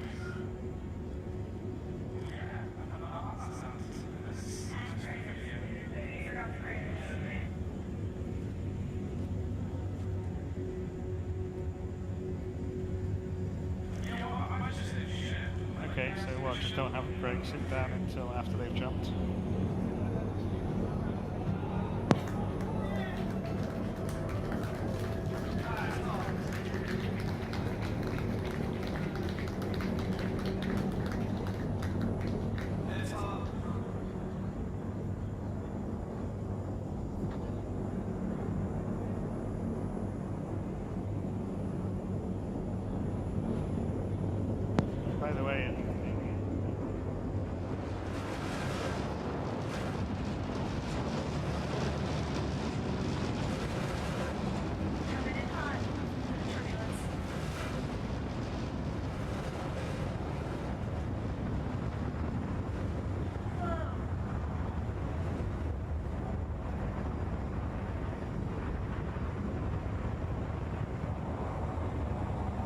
Okay, so what, just don't have brakes sit down until after they've jumped? By the way,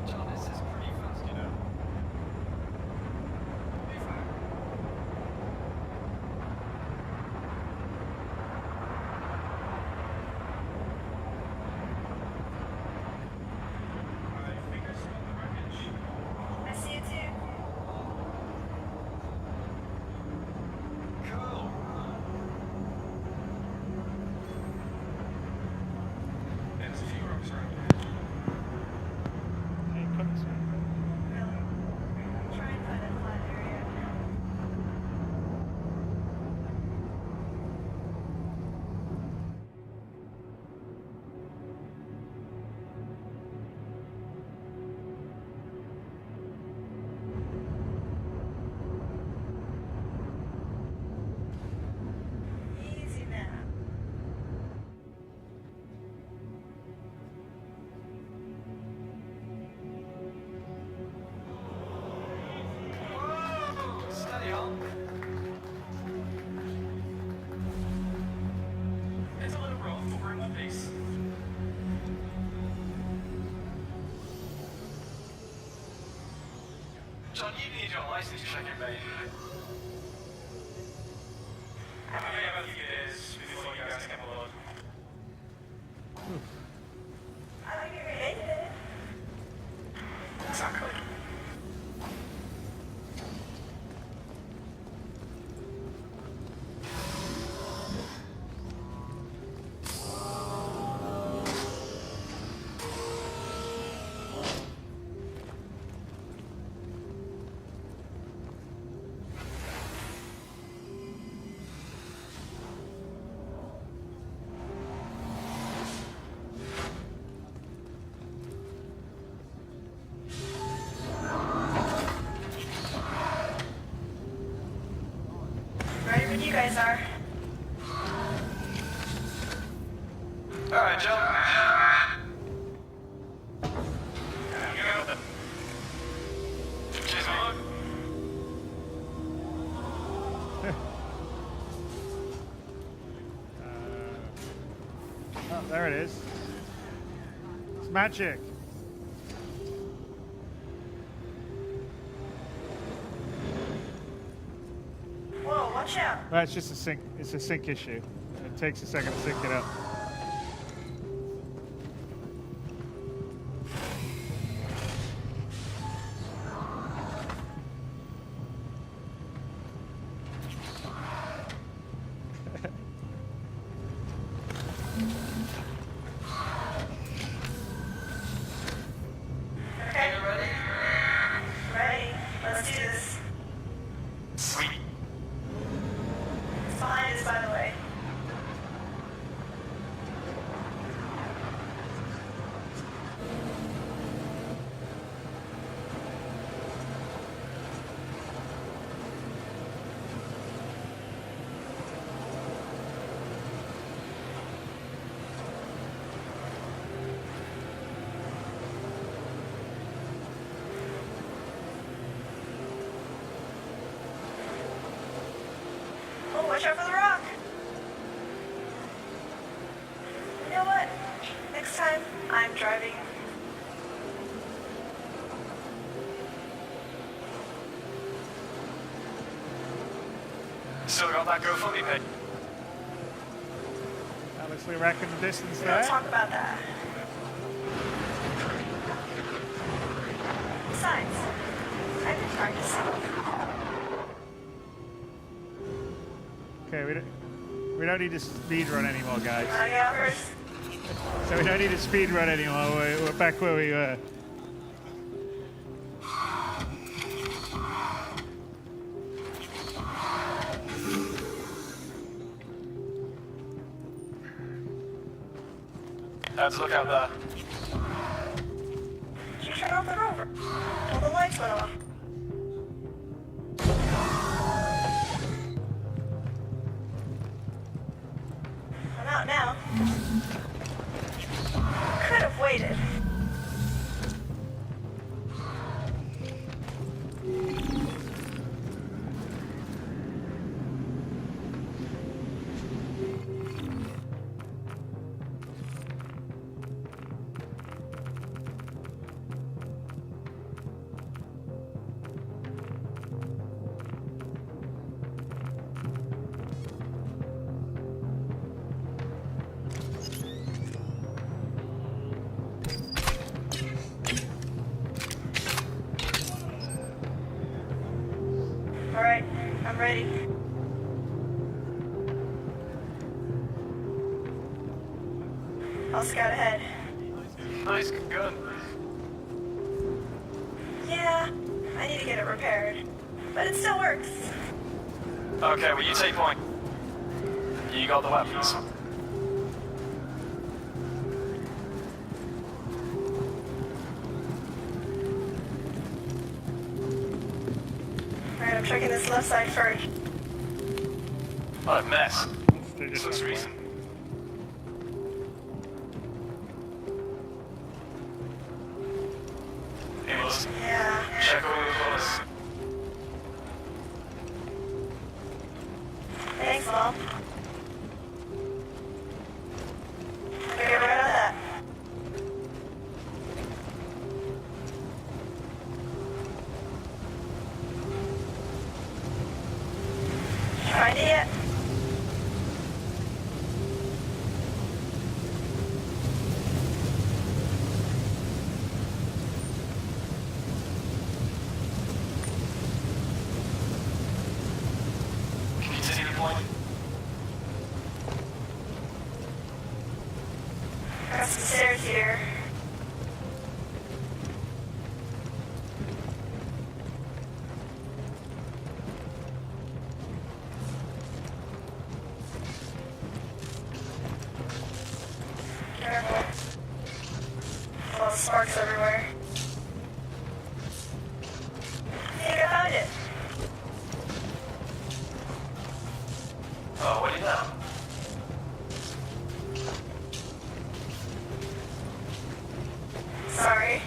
John, this is pretty fast, you know. I see it too. Cool. There's a few rocks around here. hey, couldn't see. Really? Try and find a flat area. Easy now. Steady on. It's a little rough, but we're in one piece. John, you need your license check in, mate. I may have a few days before you guys come aboard. I like your head. Exactly. Alright, Joe. Cheers, mate. Oh, there it is. It's magic. Whoa, watch out. Well, it's just a sync. It's a sync issue. It takes a second to sync it up. Okay. Ready? Ready. Let's do this. Sweet. It's behind us, by the way. Oh, watch out for the rock. You know what? Next time, I'm driving. Still got that GoFundMe page. Alex Lee Rack in the distance We don't there. talk about that. Besides, I've been practicing. Okay, we don't need to speed run anymore, guys. Wanna get out first? So we don't need to speed run anymore. We're back where we were. Let's look out there. Did you turn off the rover? All the lights went off. I'm out now. Could have waited. All right, I'm ready. I'll scout ahead. Nice gun. Yeah, I need to get it repaired, but it still works. Okay, well, you take point. You got the weapons. All right, I'm checking this left side first. What a mess. They're This just looks on recent. Hey, listen. Yeah. Check over the bullets. Thanks, Mom. Okay, right on that. Find it yet? Can you see the point? Got some stairs here. Careful. All the sparks everywhere. I think I found it. Oh, what do you know? Sorry.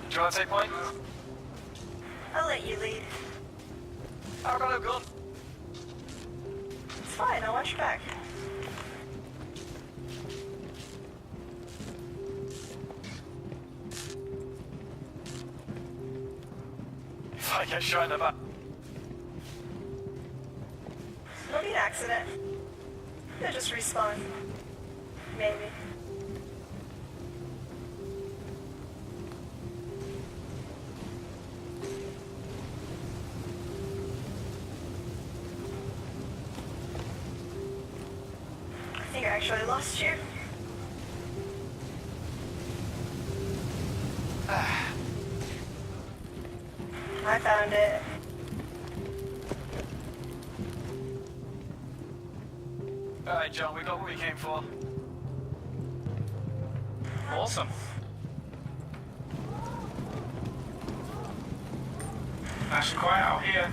Do you want to take point? I'll let you lead. I've got a gun. It's fine, I'll watch your back. If I get shot in the back. It'll be an accident. They'll just respawn. Maybe. I think I actually lost you. I found it. Alright, John, we got what we came for. Awesome. Nice and quiet out here.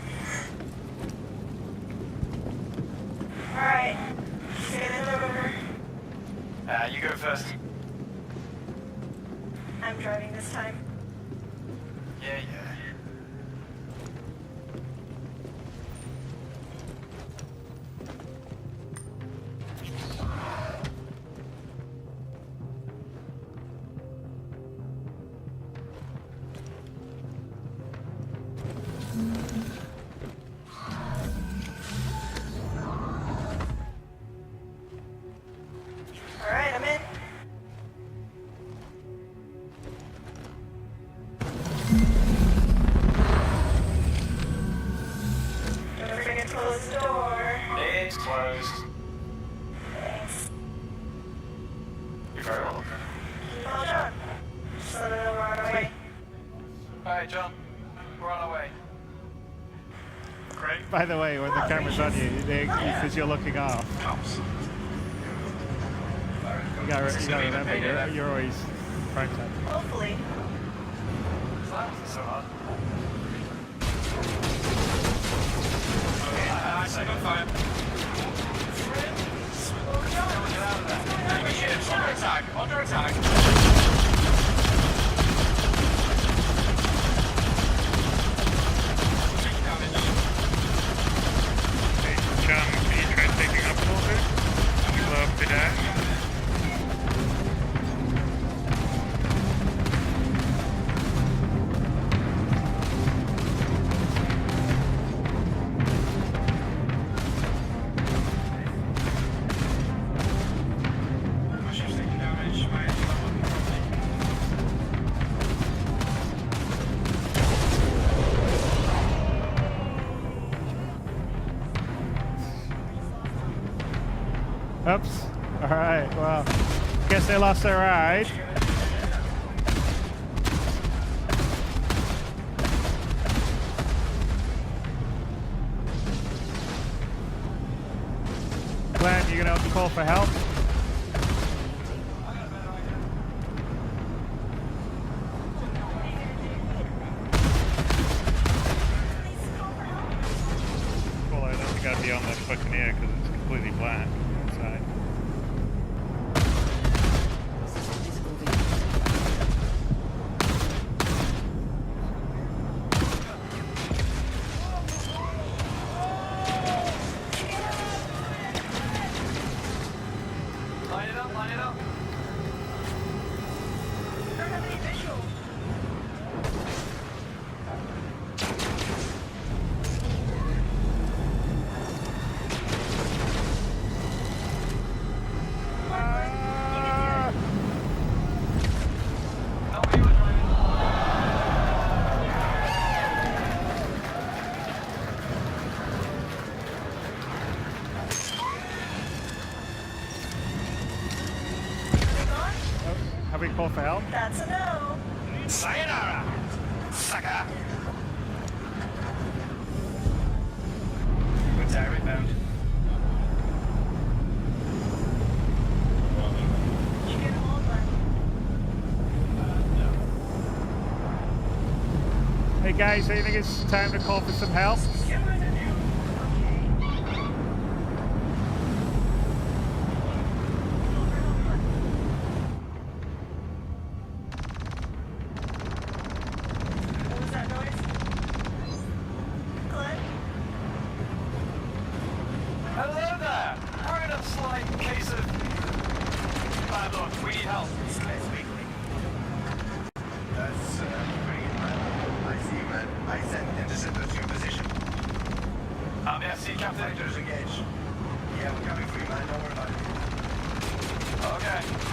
Alright. Get in the river. You go first. I'm driving this time. Yeah. Alright, I'm in. Don't forget to close the door. It's closed. Thanks. You're very welcome. Well, John. Just let me know we're on our way. Alright, John. We're on our way. Great. By the way, when the camera's on you, because you're looking off, you gotta remember, you're always front side. Hopefully. That wasn't so hard. I say on fire. Enemy ships under attack. Under attack. Taking damage. John, can you try taking up a little bit? Slow up the dash. My ship's taking damage. My engine's not working properly. Oops. Alright, well, guess they lost their ride. Glenn, you gonna call for help? Well, I don't think I'd be on the Buccaneer because it's completely black inside. Line it up, line it up. I don't have any visual. How are you driving? Have we called for help? That's a no. Sayonara, sucker. We're direct bound. You get a hold one. Hey guys, do you think it's time to call for some help? Yeah, see, Captain. Sectors engaged. Yeah, we're coming for you, man. Don't worry about it. Okay.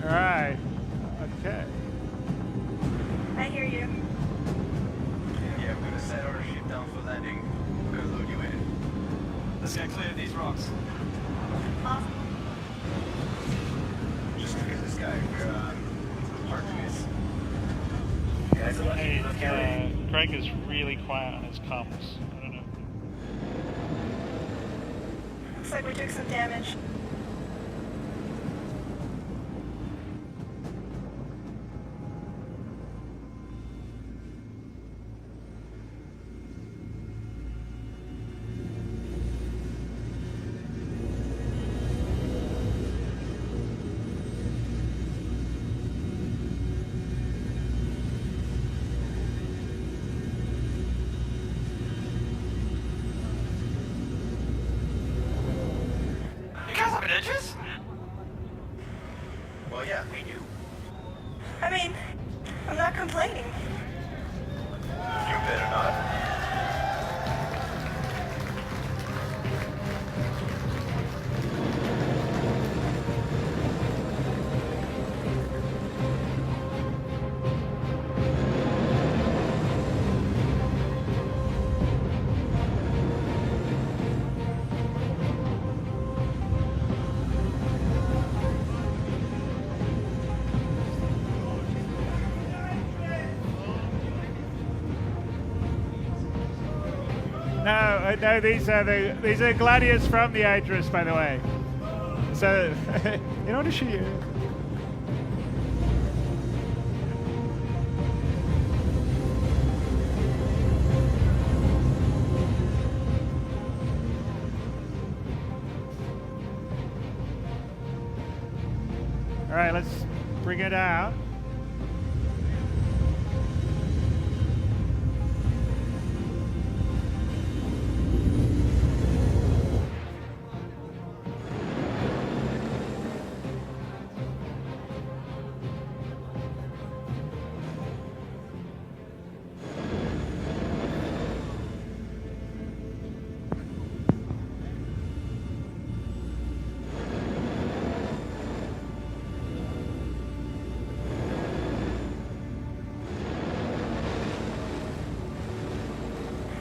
Alright. Okay. I hear you. Yeah, we're gonna set our ship down for landing. We're gonna load you in. Let's get clear of these rocks. Awesome. Just look at this guy. We're parking this. Yeah, it's a lucky Hey, Craig is really quiet on his comms. I don't know. Looks like we took some damage. Well, yeah, we do. I mean, I'm not complaining. You better not. No, these are gladiators from the Idris, by the way. So, in order to shoot you. All right, let's bring it out.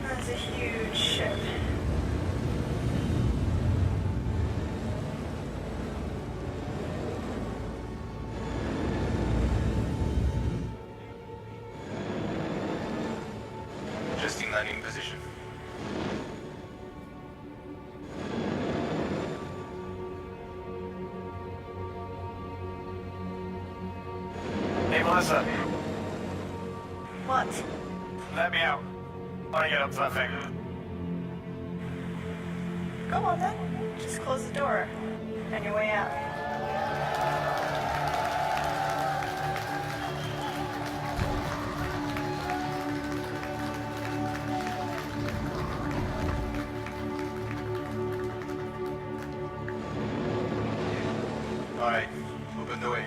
That's a huge ship. Adjusting landing position. Hey, Melissa, What? let me out. I want to get up to that thing. Go on then. Just close the door. On your way out. All right, open the way.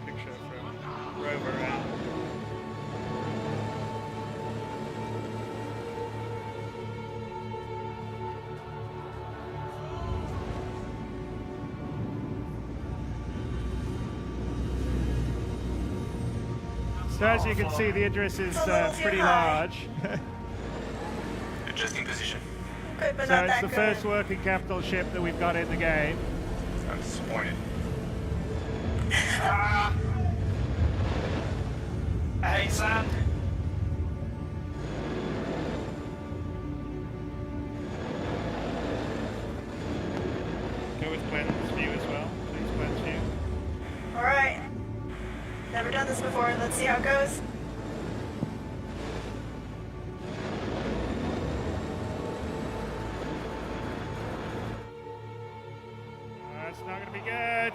Picture from Rover and so as you can see, the Idris is pretty large. Adjusting position. Good, but So not it's that the good. first working capital ship that we've got in the game. I'm disappointed. hate sand. Go with Gwen's view as well. Please, Gwen's view. All right. Never done this before. Let's see how it goes. That's not going to be good.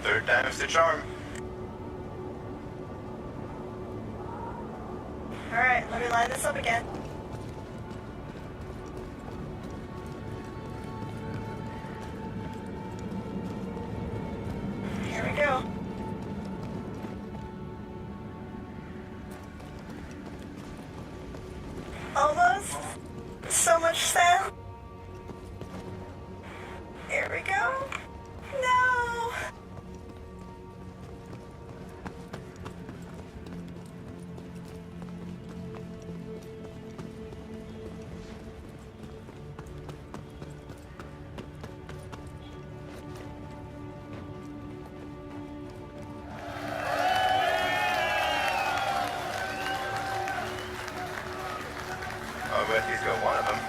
Third time's the charm. All right, let me line this up again. Here we go. Almost. So much sand. Here we go. No. Oh, but he's got one of them.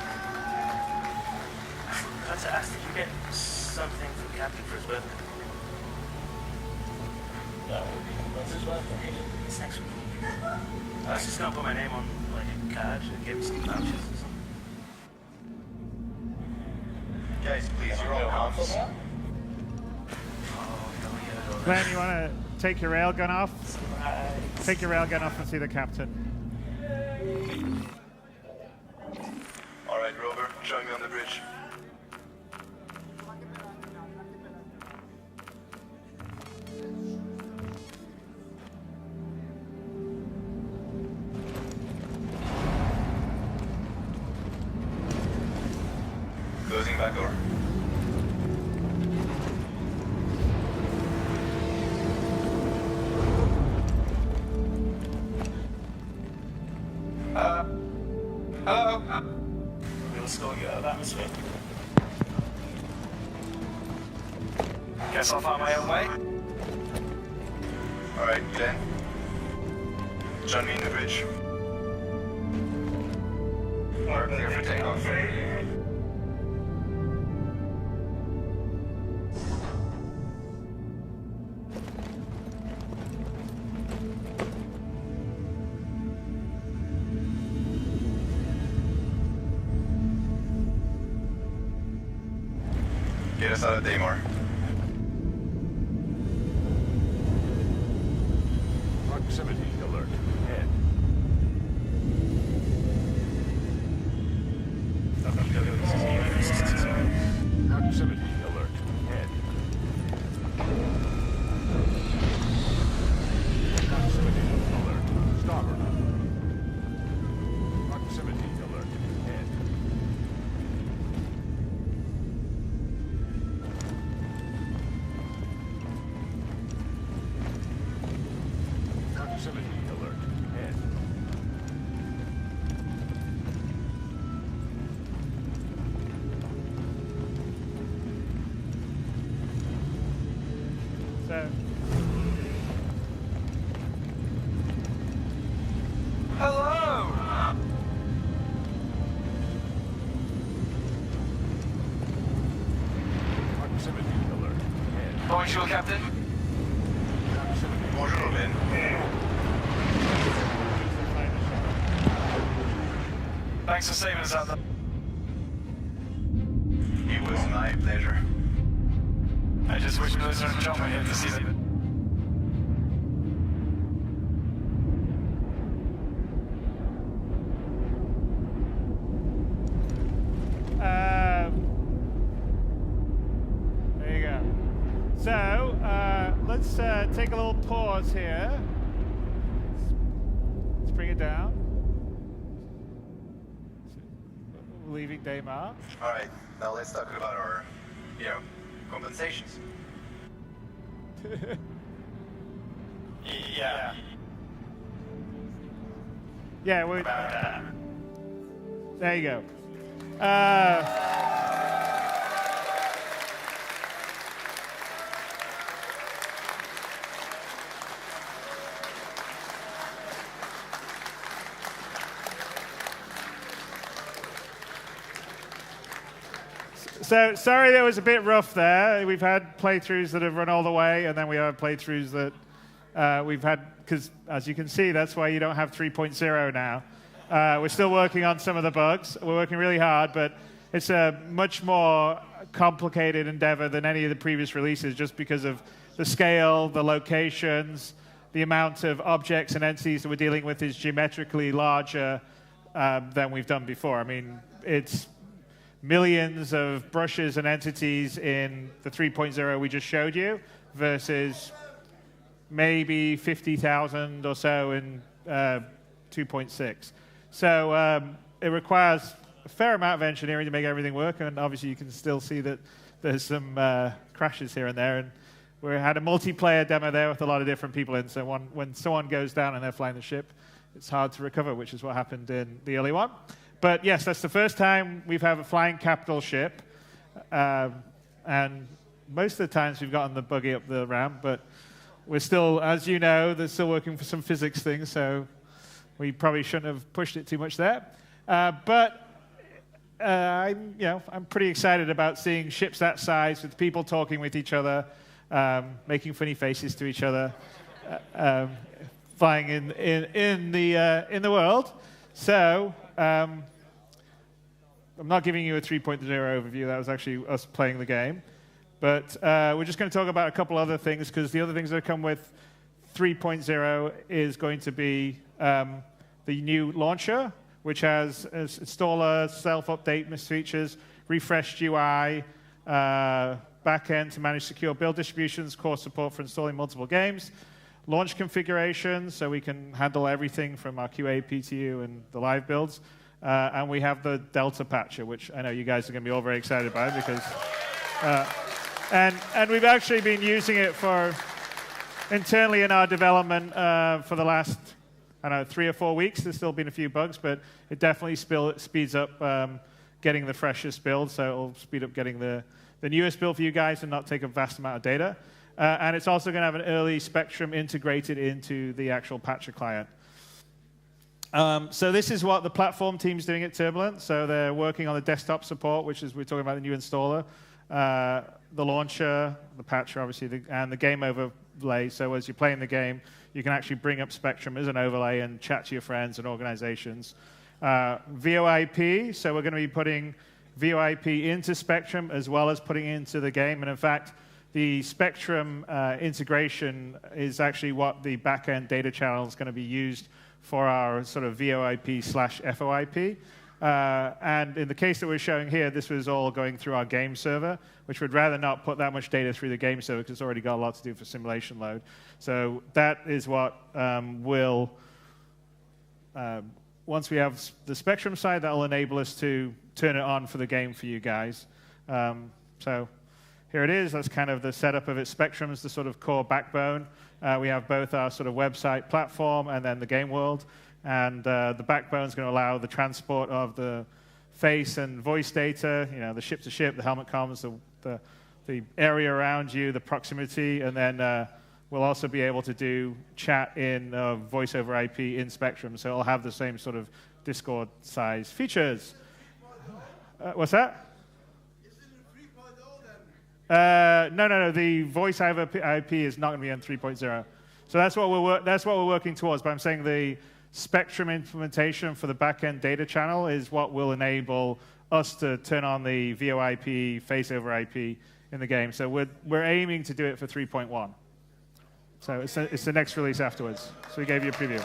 I forgot to ask, did you get something from Captain for his birthday? No. When's his birthday? It's next week. I was just gonna put my name on like a card and give me some vouchers or something. Guys, please, you're all comms. Glenn, you want to take your railgun off? Take your railgun off and see the captain. All right, Rover, join me on the bridge. Closing back door. Hello? We'll still get out of atmosphere. Guess I'll find my own way. All right, Glenn. Join me in the bridge. We're clear for takeoff. Get us out of Daymar. Proximity alert. Head. Proximity alert. Head. Proximity alert. Starboard. Proximity alert. Head. Proximity alert. Head. So, Hello! Proximity alert. Head. Bonjour, Captain. Bonjour, Robin. Thanks for saving us out there. It was my pleasure. I just wish Blizzard and John were here to see it. there you go. So, let's take a little pause here. Let's bring it down. Leaving Daymar. All right, now let's talk about our, compensations. Yeah. Yeah, we're... There you go. So, sorry that was a bit rough there. We've had playthroughs that have run all the way, and then we have playthroughs that we've had, because as you can see, that's why you don't have 3.0 now. We're still working on some of the bugs. We're working really hard, but it's a much more complicated endeavor than any of the previous releases just because of the scale, the locations, the amount of objects and entities that we're dealing with is geometrically larger than we've done before. I mean, it's millions of brushes and entities in the 3.0 we just showed you versus maybe 50,000 or so in 2.6. So it requires a fair amount of engineering to make everything work, and obviously you can still see that there's some crashes here and there. And we had a multiplayer demo there with a lot of different people in, so when someone goes down and they're flying the ship, it's hard to recover, which is what happened in the early one. But yes, that's the first time we've had a flying capital ship, and most of the times we've gotten the buggy up the ramp, but we're still, as you know, they're still working for some physics things, so we probably shouldn't have pushed it too much there. But I'm pretty excited about seeing ships that size with people talking with each other, making funny faces to each other, flying in the world. So I'm not giving you a 3.0 overview. That was actually us playing the game. But we're just going to talk about a couple other things, because the other things that come with 3.0 is going to be the new launcher, which has installer, self-update features, refreshed UI, backend to manage secure build distributions, core support for installing multiple games, launch configuration, so we can handle everything from our QA, PTU, and the live builds. And we have the Delta patcher, which I know you guys are going to be all very excited about, because... and we've actually been using it for internally in our development for the last, 3 or 4 weeks. There's still been a few bugs, but it definitely speeds up getting the freshest build, so it'll speed up getting the newest build for you guys and not take a vast amount of data. And it's also going to have an early Spectrum integrated into the actual patcher client. So this is what the platform team's doing at Turbulent. So they're working on the desktop support, which is, we're talking about the new installer, the launcher, the patcher, obviously, and the game overlay. So as you're playing the game, you can actually bring up Spectrum as an overlay and chat to your friends and organizations. VoIP, so we're going to be putting VoIP into Spectrum as well as putting it into the game. And in fact, the Spectrum integration is actually what the backend data channel is going to be used for our sort of VoIP/FOIP. And in the case that we're showing here, this was all going through our game server, which would rather not put that much data through the game server because it's already got a lot to do for simulation load. So that is what will, once we have the Spectrum side, that will enable us to turn it on for the game for you guys. So here it is. That's kind of the setup of it. Spectrum is the sort of core backbone. We have both our sort of website platform and then the game world. And the backbone is going to allow the transport of the face and voice data, the ship-to-ship, the helmet comms, the area around you, the proximity, and then we'll also be able to do chat in voice over IP in Spectrum. So it'll have the same sort of Discord size features. What's that? No. The voice over IP is not going to be on 3.0. So that's what we're working towards. But I'm saying the Spectrum implementation for the backend data channel is what will enable us to turn on the VoIP, face over IP in the game. So we're aiming to do it for 3.1. So it's the next release afterwards. So we gave you a preview.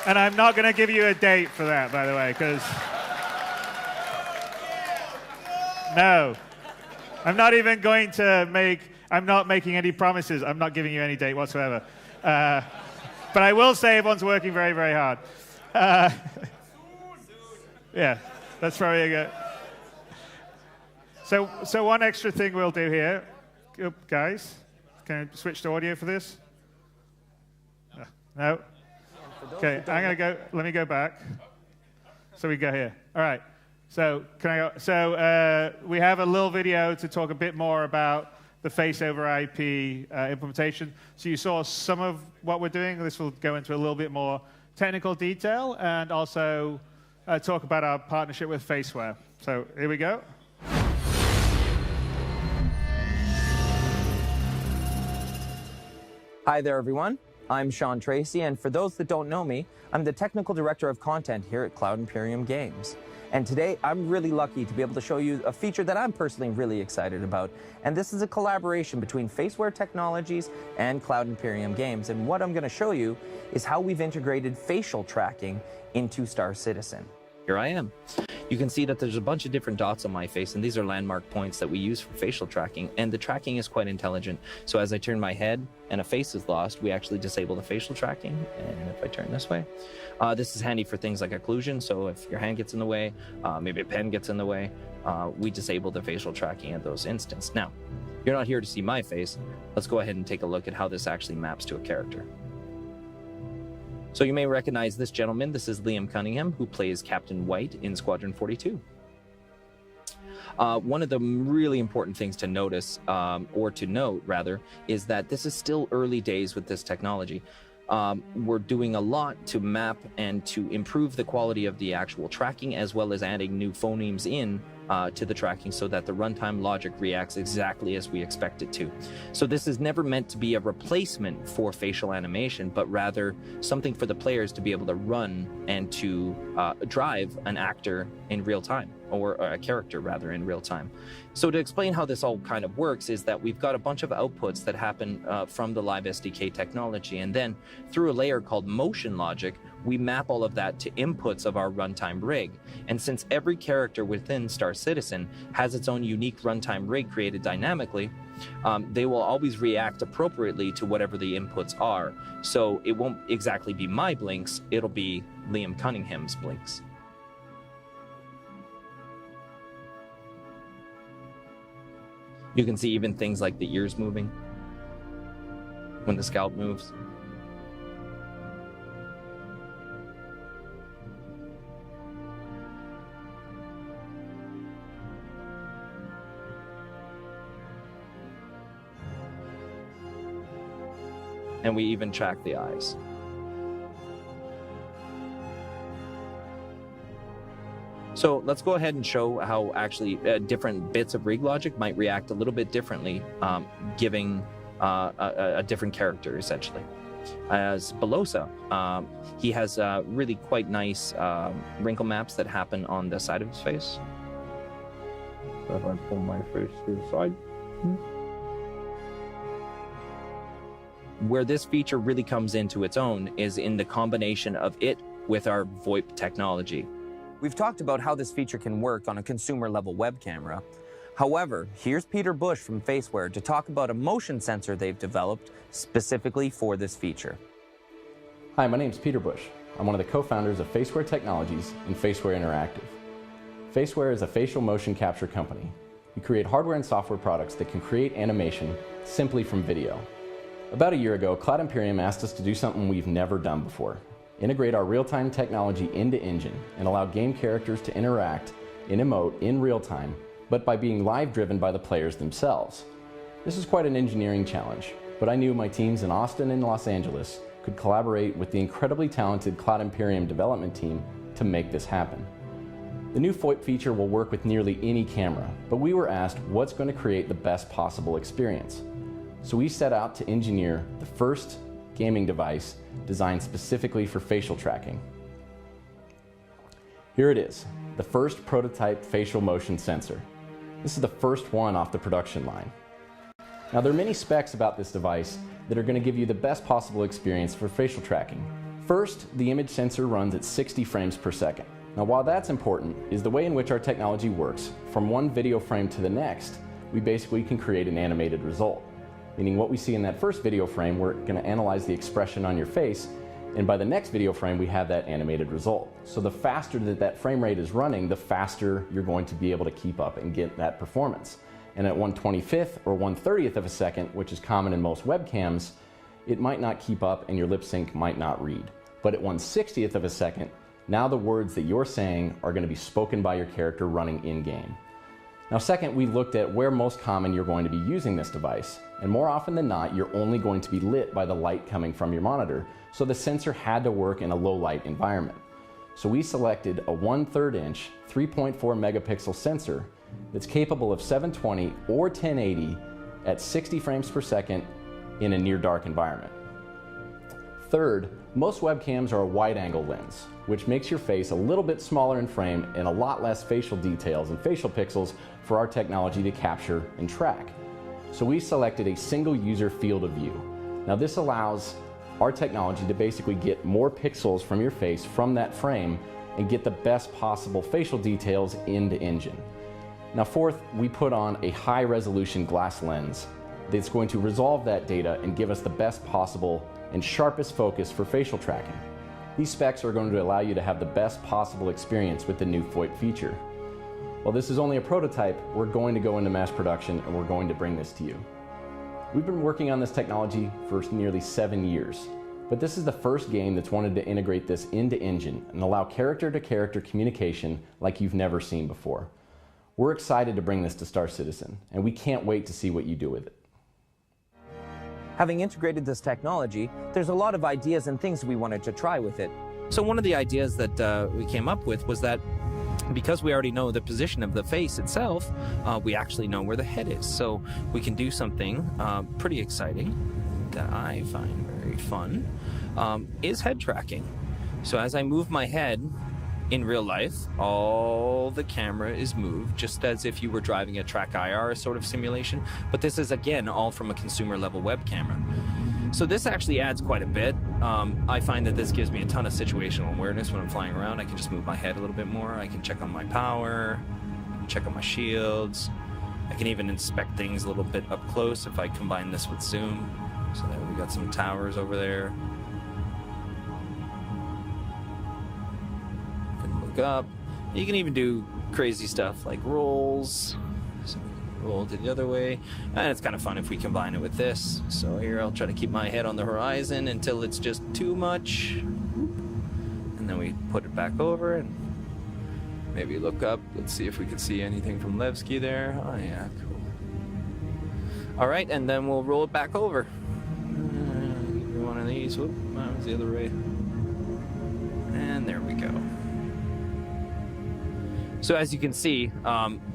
And I'm not going to give you a date for that, by the way, because no. I'm not even going to make I'm not making any promises. I'm not giving you any date whatsoever. But I will say everyone's working very, very hard. Yeah, that's probably a good. So one extra thing we'll do here, guys. Can I switch to audio for this? No. Okay, I'm gonna go. Let me go back. So we go here. All right. So can I go? So we have a little video to talk a bit more about the face over IP implementation. So you saw some of what we're doing. This will go into a little bit more technical detail and also talk about our partnership with Faceware. So here we go. Hi there, everyone. I'm Sean Tracy, and for those that don't know me, I'm the Technical Director of Content here at Cloud Imperium Games. And today, I'm really lucky to be able to show you a feature that I'm personally really excited about. And this is a collaboration between Faceware Technologies and Cloud Imperium Games. And what I'm going to show you is how we've integrated facial tracking into Star Citizen. Here I am. You can see that there's a bunch of different dots on my face, and these are landmark points that we use for facial tracking, and the tracking is quite intelligent. So as I turn my head and a face is lost, we actually disable the facial tracking. And if I turn this way, this is handy for things like occlusion. So if your hand gets in the way, maybe a pen gets in the way, we disable the facial tracking at those instances. Now, you're not here to see my face. Let's go ahead and take a look at how this actually maps to a character. So you may recognize this gentleman. This is Liam Cunningham, who plays Captain White in Squadron 42. One of the really important things to notice, or to note rather, is that this is still early days with this technology. We're doing a lot to map and to improve the quality of the actual tracking, as well as adding new phonemes in to the tracking so that the runtime logic reacts exactly as we expect it to. So this is never meant to be a replacement for facial animation, but rather something for the players to be able to run and to drive an actor in real time, or a character rather in real time. So to explain how this all kind of works is that we've got a bunch of outputs that happen from the Live SDK technology, and then through a layer called motion logic, we map all of that to inputs of our runtime rig. And since every character within Star Citizen has its own unique runtime rig created dynamically, they will always react appropriately to whatever the inputs are. So it won't exactly be my blinks, it'll be Liam Cunningham's blinks. You can see even things like the ears moving when the scalp moves. And we even track the eyes. So let's go ahead and show how actually different bits of rig logic might react a little bit differently, giving a different character, essentially. As Belosa, he has really quite nice wrinkle maps that happen on the side of his face. So if I pull my face to the side. Where this feature really comes into its own is in the combination of it with our VoIP technology. We've talked about how this feature can work on a consumer-level web camera. However, here's Peter Bush from Faceware to talk about a motion sensor they've developed specifically for this feature. Hi, my name's Peter Bush. I'm one of the co-founders of Faceware Technologies and Faceware Interactive. Faceware is a facial motion capture company. We create hardware and software products that can create animation simply from video. About a year ago, Cloud Imperium asked us to do something we've never done before. Integrate our real-time technology into Engine and allow game characters to interact and emote in real time, but by being live driven by the players themselves. This is quite an engineering challenge, but I knew my teams in Austin and Los Angeles could collaborate with the incredibly talented Cloud Imperium development team to make this happen. The new VoIP feature will work with nearly any camera, but we were asked what's going to create the best possible experience. So we set out to engineer the first gaming device designed specifically for facial tracking. Here it is, the first prototype facial motion sensor. This is the first one off the production line. Now there are many specs about this device that are going to give you the best possible experience for facial tracking. First, the image sensor runs at 60 frames per second. Now while that's important, is the way in which our technology works. From one video frame to the next, we basically can create an animated result. meaning what we see in that first video frame, we're going to analyze the expression on your face, and by the next video frame, we have that animated result. So the faster that frame rate is running, the faster you're going to be able to keep up and get that performance. And at 1/25th or 1/30th of a second, which is common in most webcams, it might not keep up and your lip sync might not read. But at 1/60th of a second, now the words that you're saying are going to be spoken by your character running in-game. Now second, we looked at where most common you're going to be using this device. And more often than not, you're only going to be lit by the light coming from your monitor, so the sensor had to work in a low light environment. So we selected a 1/3 inch, 3.4 megapixel sensor that's capable of 720 or 1080 at 60 frames per second in a near dark environment. Third, most webcams are a wide angle lens, which makes your face a little bit smaller in frame and a lot less facial details and facial pixels for our technology to capture and track. So we selected a single user field of view. Now this allows our technology to basically get more pixels from your face from that frame and get the best possible facial details into Engine. Now fourth, we put on a high resolution glass lens that's going to resolve that data and give us the best possible and sharpest focus for facial tracking. These specs are going to allow you to have the best possible experience with the new FOIP feature. While this is only a prototype, we're going to go into mass production and we're going to bring this to you. We've been working on this technology for nearly 7 years, but this is the first game that's wanted to integrate this into Engine and allow character-to-character communication like you've never seen before. We're excited to bring this to Star Citizen, and we can't wait to see what you do with it. Having integrated this technology, there's a lot of ideas and things we wanted to try with it. So one of the ideas that we came up with was that because we already know the position of the face itself, we actually know where the head is. So we can do something pretty exciting that I find very fun, is head tracking. So as I move my head in real life, all the camera is moved, just as if you were driving a track IR sort of simulation. But this is, again, all from a consumer level web camera. So this actually adds quite a bit. I find that this gives me a ton of situational awareness when I'm flying around. I can just move my head a little bit more. I can check on my power, I can check on my shields. I can even inspect things a little bit up close if I combine this with zoom. So there we got some towers over there. Up. You can even do crazy stuff like rolls. So roll to the other way, and it's kind of fun if we combine it with this. So here I'll try to keep my head on the horizon until it's just too much, and then we put it back over and maybe look up. Let's see if we can see anything from Levski there. Oh yeah, cool. All right, and then we'll roll it back over. One of these. Whoop, that was the other way. And there we go. So as you can see,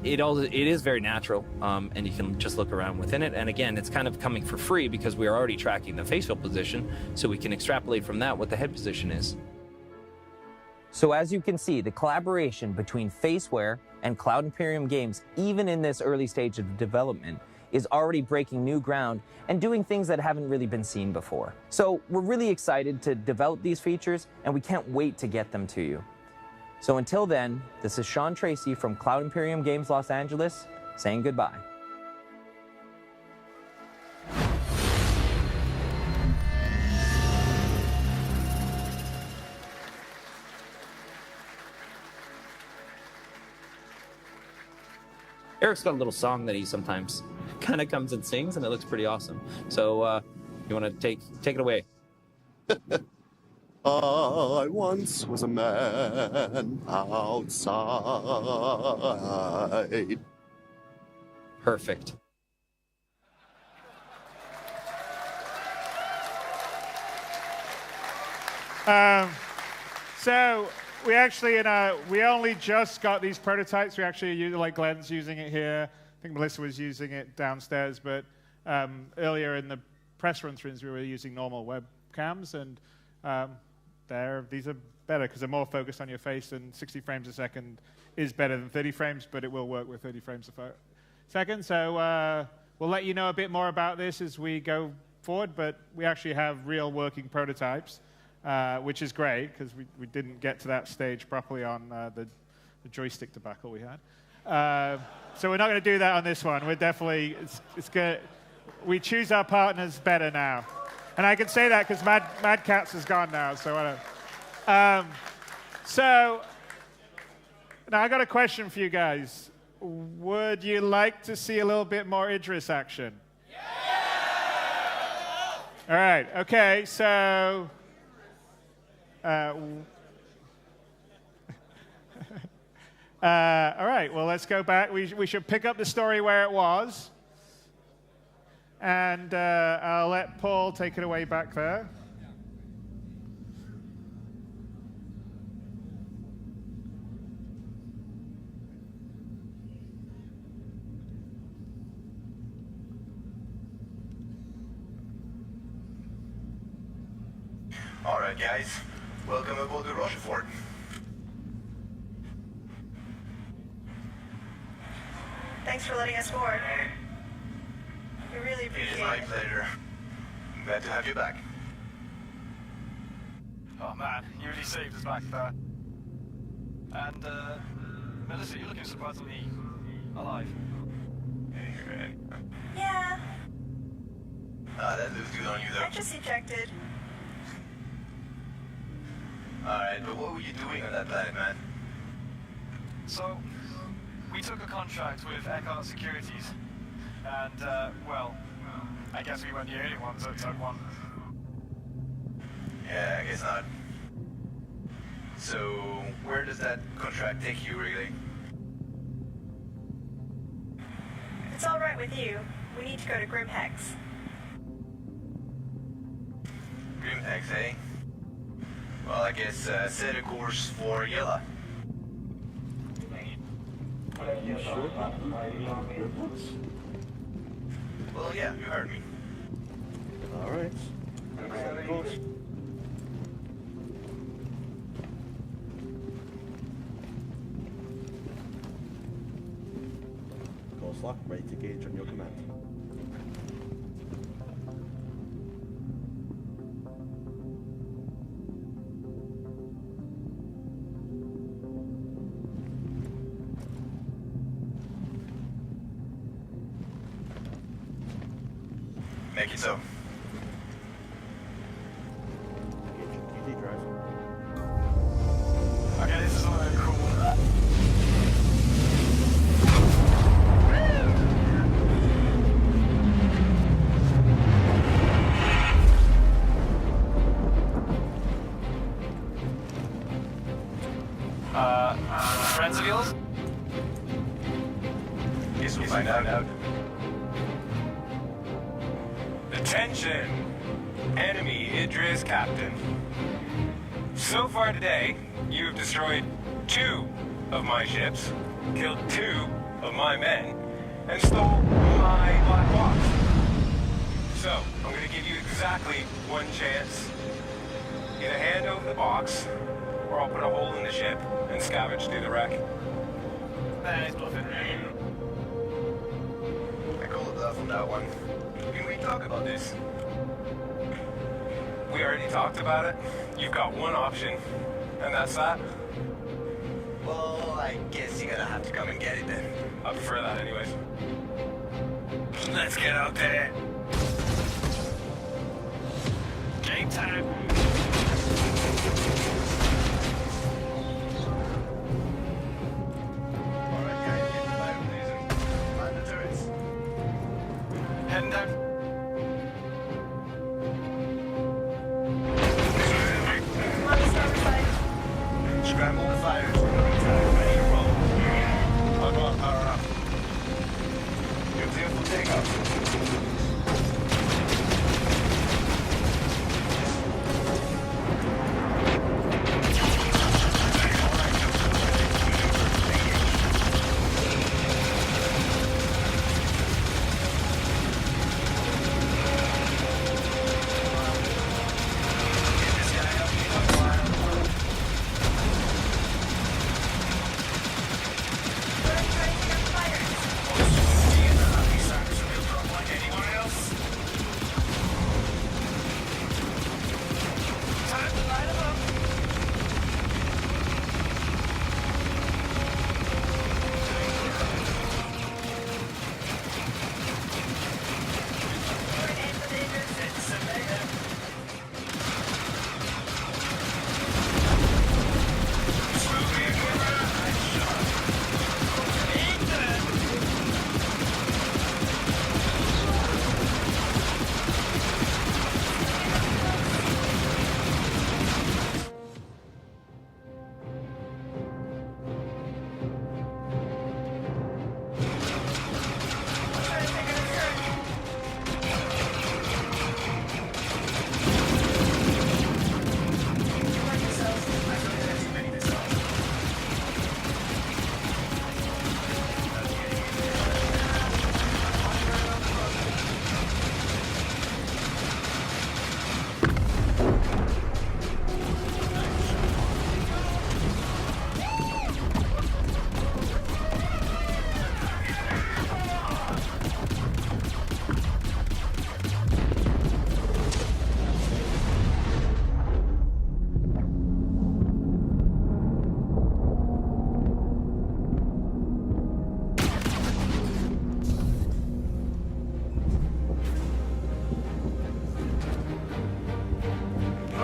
it is very natural, and you can just look around within it. And again, it's kind of coming for free because we are already tracking the facial position, so we can extrapolate from that what the head position is. So as you can see, the collaboration between Faceware and Cloud Imperium Games, even in this early stage of development, is already breaking new ground and doing things that haven't really been seen before. So we're really excited to develop these features, and we can't wait to get them to you. So until then, this is Sean Tracy from Cloud Imperium Games Los Angeles, saying goodbye. Eric's got a little song that he sometimes kind of comes and sings, and it looks pretty awesome. So you want to take it away? I once was a man outside. Perfect. So we actually, we only just got these prototypes. We actually, like Glenn's using it here. I think Melissa was using it downstairs, but earlier in the press run-throughs, we were using normal webcams, and these are better because they're more focused on your face, and 60 frames a second is better than 30 frames, but it will work with 30 frames a second. So we'll let you know a bit more about this as we go forward, but we actually have real working prototypes, which is great because we didn't get to that stage properly on the joystick debacle we had. So we're not going to do that on this one. We're definitely, it's good. we choose our partners better now. And I can say that because Mad Cats is gone now, so I don't. So, now I got a question for you guys. Would you like to see a little bit more Idris action? Yeah! All right, okay, so... all right, well, let's go back. We should pick up the story where it was. And I'll let Paul take it away back there. All right, guys. Welcome aboard the Rochefort. Thanks for letting us board. We really It appreciate is my it. pleasure. I'm glad to have you back. Oh man, you really saved us back there. And, Melissa, you're looking surprisingly alive. Yeah, That looks good on you, though. I just ejected. Alright, but what were you doing on that planet, man? So, we took a contract with Eckhart Securities. And, well, I guess we weren't the only ones that took one. Yeah, I guess not. So, where does that contract take you, really? If it's all right with you, we need to go to Grimhex. Grimhex, eh? Well, I guess set a course for Yella. You sure? Well, yeah, you heard me. All right. Set a course. Course lock, ready to gauge on your command. Make it so. ED drive. Okay, this is all very cool. Friends of yours? Guess we'll find out. Attention! Enemy Idris Captain. So far today, you have destroyed 2 of my ships, killed 2 of my men, and stole my black box. So, I'm gonna give you exactly 1 chance. Either hand over the box, or I'll put a hole in the ship and scavenge through the wreck. He's bluffing. I call a bluff on that one. Can we talk about this? We already talked about it. You've got 1 option, and that's that. Well, I guess you're gonna have to come and get it then. I prefer that anyways. Let's get out there. Game time. Alright, guys, get the fire blaze and mind the turrets. Heading down. On the starboard side. Scramble the fires. Ready to roll. I'll go on power up. You're clear for takeoff.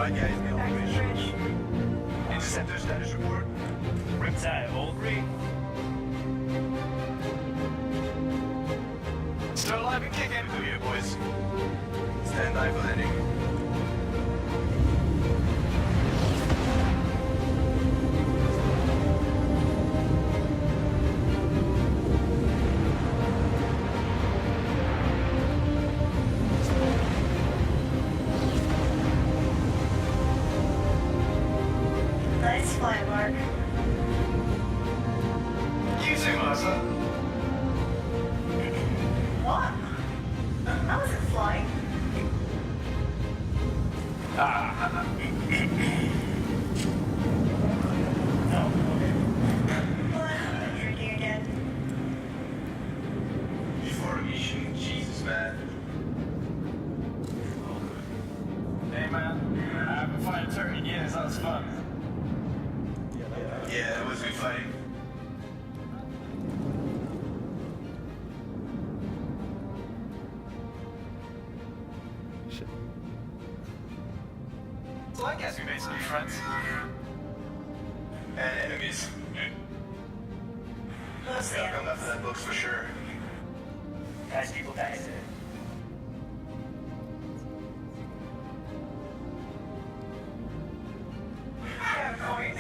Bad guys in the operation. Interceptor status report. Riptide, all green. Still alive and kicking. Clear here, boys. Stand by for landing. Nice fly, Mark. You too, Martha. What? I wasn't flying. What? Drinking again? Before a mission, Jesus, man. Hey man, I haven't fired turkey in years, that was fun. Yeah, it was good fighting. So I guess we made some new friends. And enemies. Mostly Not coming after that books for sure. Guys, people die. Yeah, point.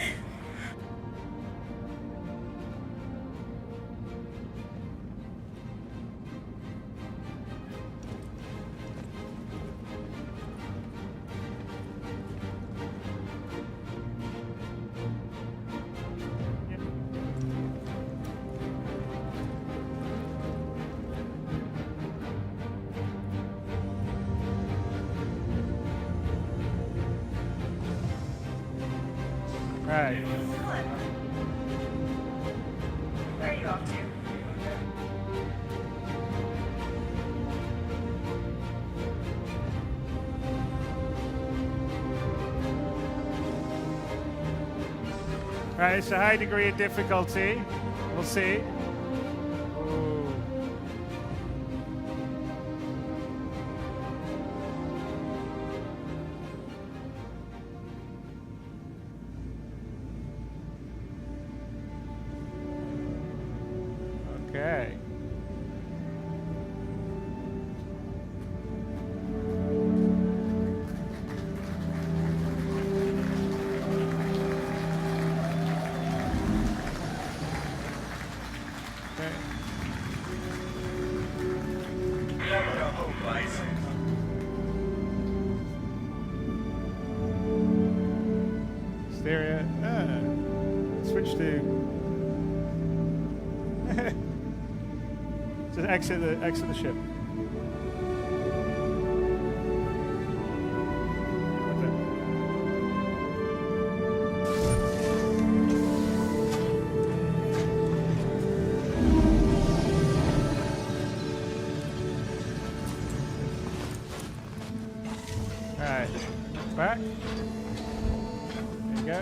Right. Where are you off to? Right, it's a high degree of difficulty. We'll see. Ooh. Okay. Stereo. Switch to. Just exit the ship. All right, back. There you go.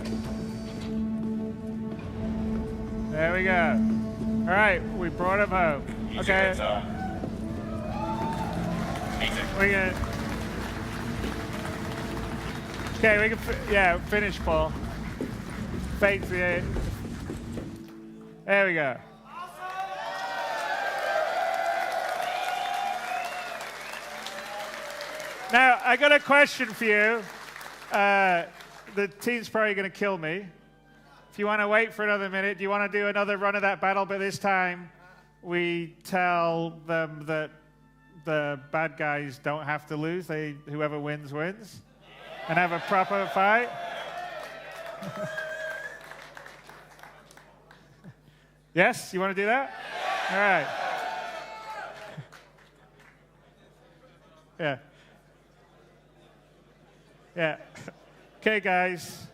There we go. All right, we brought him home. Okay. We can. Okay, we can. Finish, Paul. Fake the. There we go. Now, I got a question for you. The team's probably going to kill me. If you want to wait for another minute, do you want to do another run of that battle? But this time, we tell them that the bad guys don't have to lose. Whoever wins, wins. And have a proper fight. Yes? You want to do that? All right. Yeah. Yeah. Okay, guys.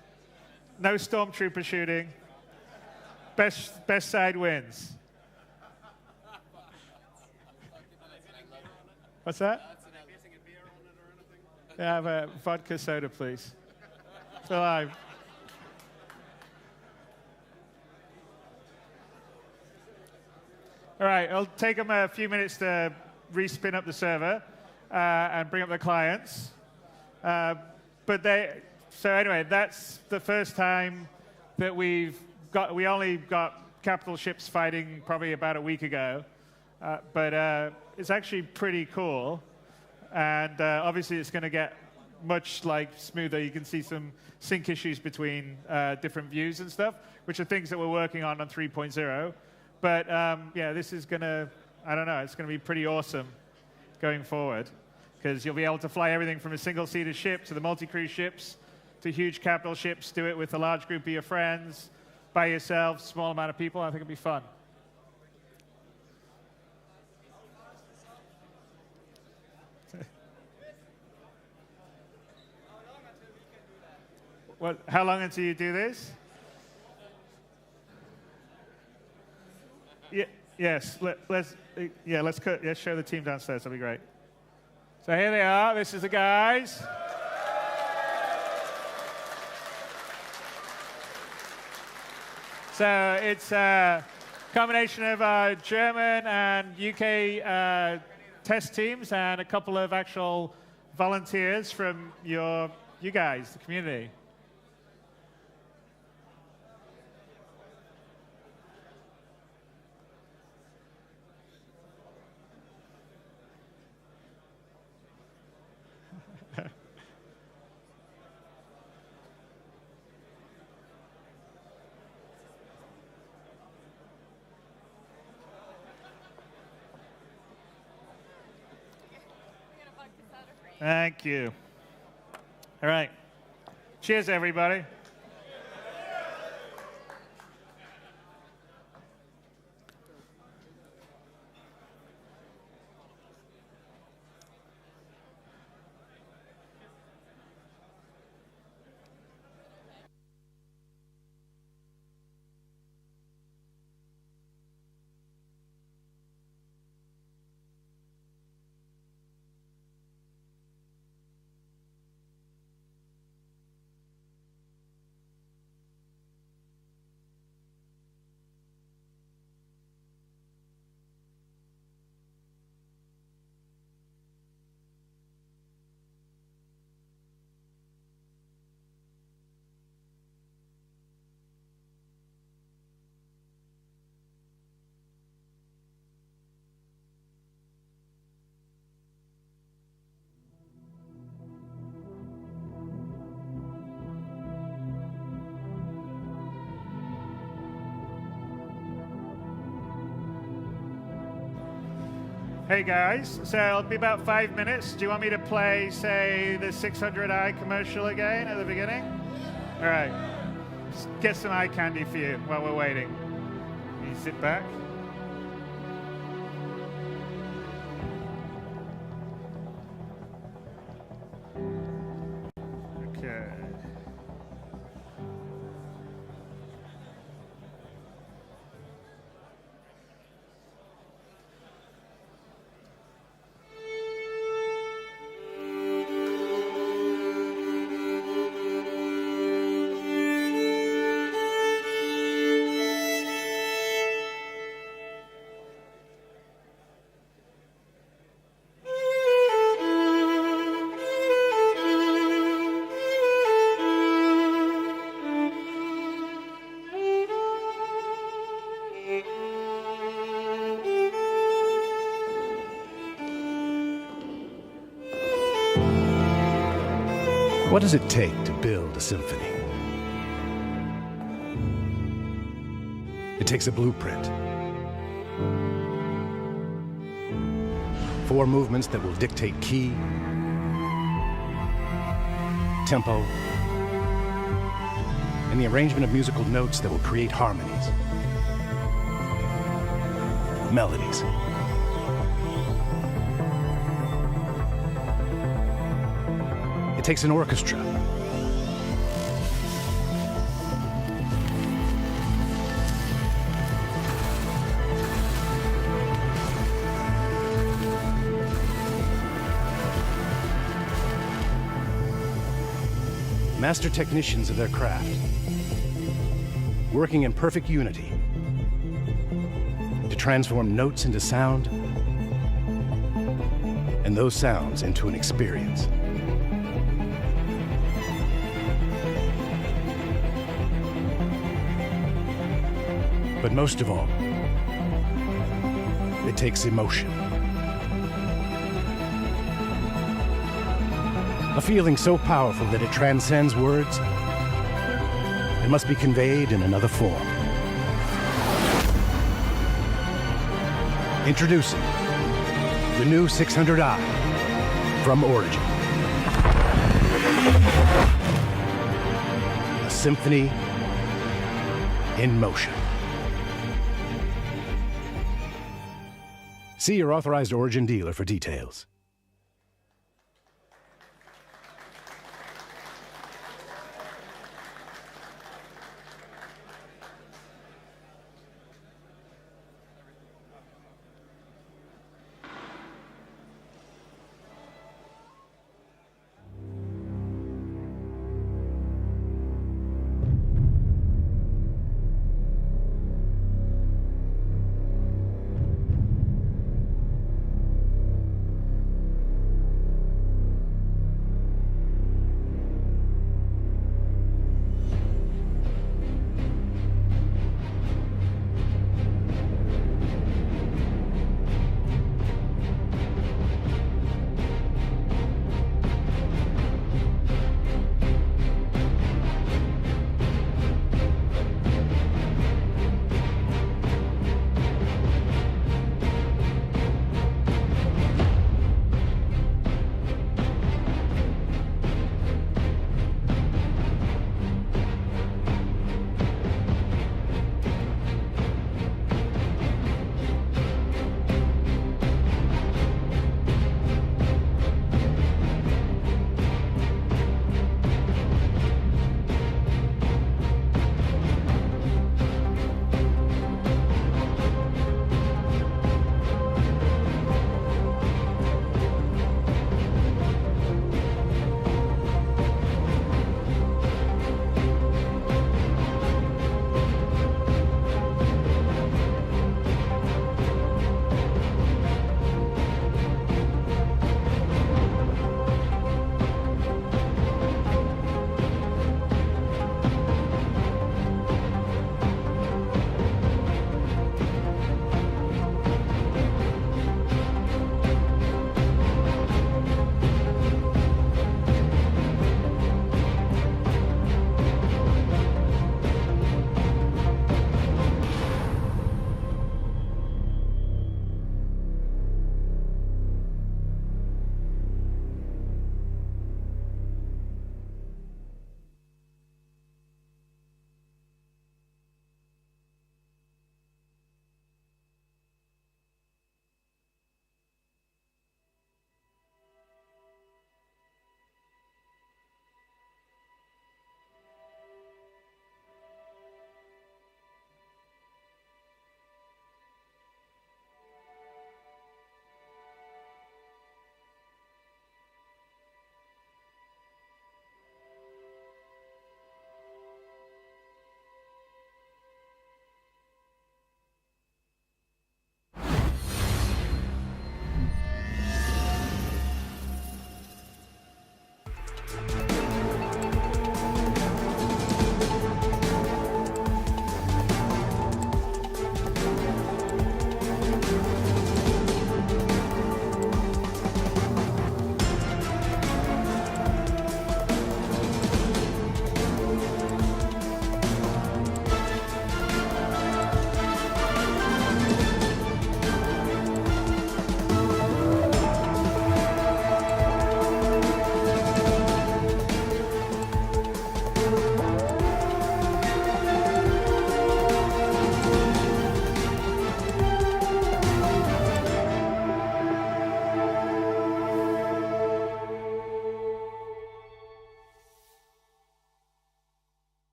No stormtrooper shooting. Best side wins. What's that? Yeah, have a vodka soda, please. It's alive. All right, it'll take them a few minutes to respin up the server and bring up the clients. But So anyway, that's the first time that we only got capital ships fighting probably about a week ago. But it's actually pretty cool. And obviously it's going to get much smoother. You can see some sync issues between different views and stuff, which are things that we're working on 3.0. But yeah, this is going to, I don't know, it's going to be pretty awesome going forward, because you'll be able to fly everything from a single-seater ship to the multi-crew ships to huge capital ships, do it with a large group of your friends, by yourself, small amount of people. I think it'll be fun. How long until you do this? Yeah, yes. Let's show the team downstairs. That'll be great. So here they are. This is the guys. So it's a combination of German and UK test teams and a couple of actual volunteers from you guys, the community. Thank you. All right. Cheers, everybody. Hey guys, so it'll be about 5 minutes. Do you want me to play, say, the 600i commercial again at the beginning? All right, just get some eye candy for you while we're waiting. You sit back. Okay. What does it take to build a symphony? It takes a blueprint. 4 movements that will dictate key, tempo, and the arrangement of musical notes that will create harmonies, melodies. It takes an orchestra. Master technicians of their craft, working in perfect unity to transform notes into sound and those sounds into an experience. But most of all, it takes emotion. A feeling so powerful that it transcends words. It must be conveyed in another form. Introducing the new 600i from Origin. A symphony in motion. See your authorized Origin dealer for details.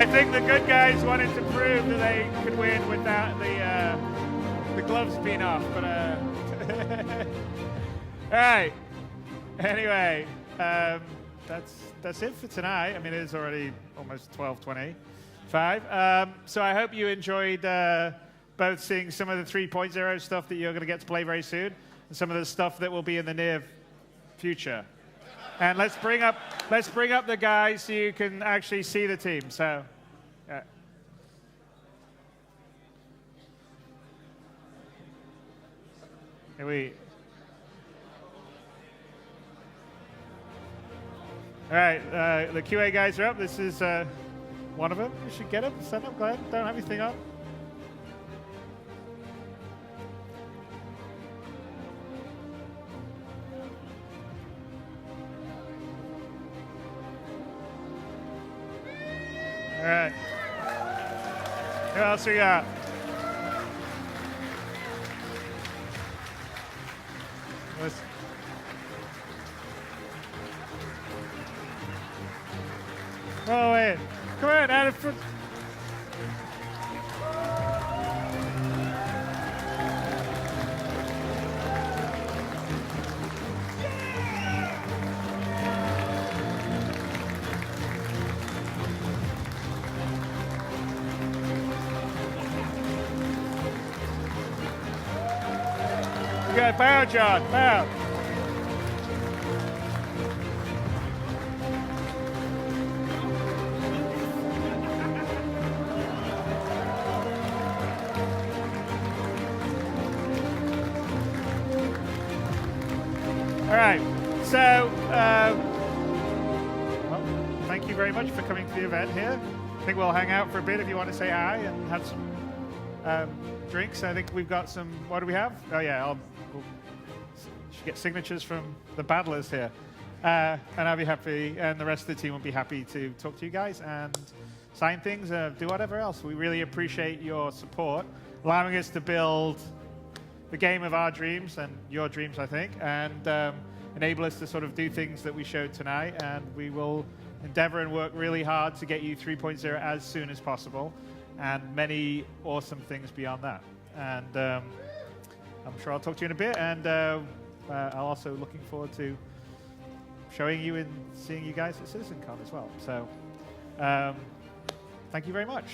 I think the good guys wanted to prove that they could win without the gloves being off, but all right. Anyway, that's it for tonight. I mean, it is already almost 12:25. So I hope you enjoyed both seeing some of the 3.0 stuff that you're going to get to play very soon, and some of the stuff that will be in the near future. And let's bring up the guys so you can actually see the team. So, yeah. Here all right, the QA guys are up. This is one of them. You should get up, stand up, go ahead. Don't have anything up. All right. Who else we got? Oh, wait. Come on, Adam. Okay, bow, John, bow. All right, so well, thank you very much for coming to the event here. I think we'll hang out for a bit if you want to say hi and have some drinks. I think we've got some, what do we have? Oh yeah, we'll should get signatures from the battlers here. And I'll be happy, and the rest of the team will be happy to talk to you guys and sign things, do whatever else. We really appreciate your support, allowing us to build the game of our dreams and your dreams, I think, and enable us to sort of do things that we showed tonight. And we will endeavor and work really hard to get you 3.0 as soon as possible, and many awesome things beyond that. And I'm sure I'll talk to you in a bit, and I'm also looking forward to showing you and seeing you guys at CitizenCon as well. So thank you very much.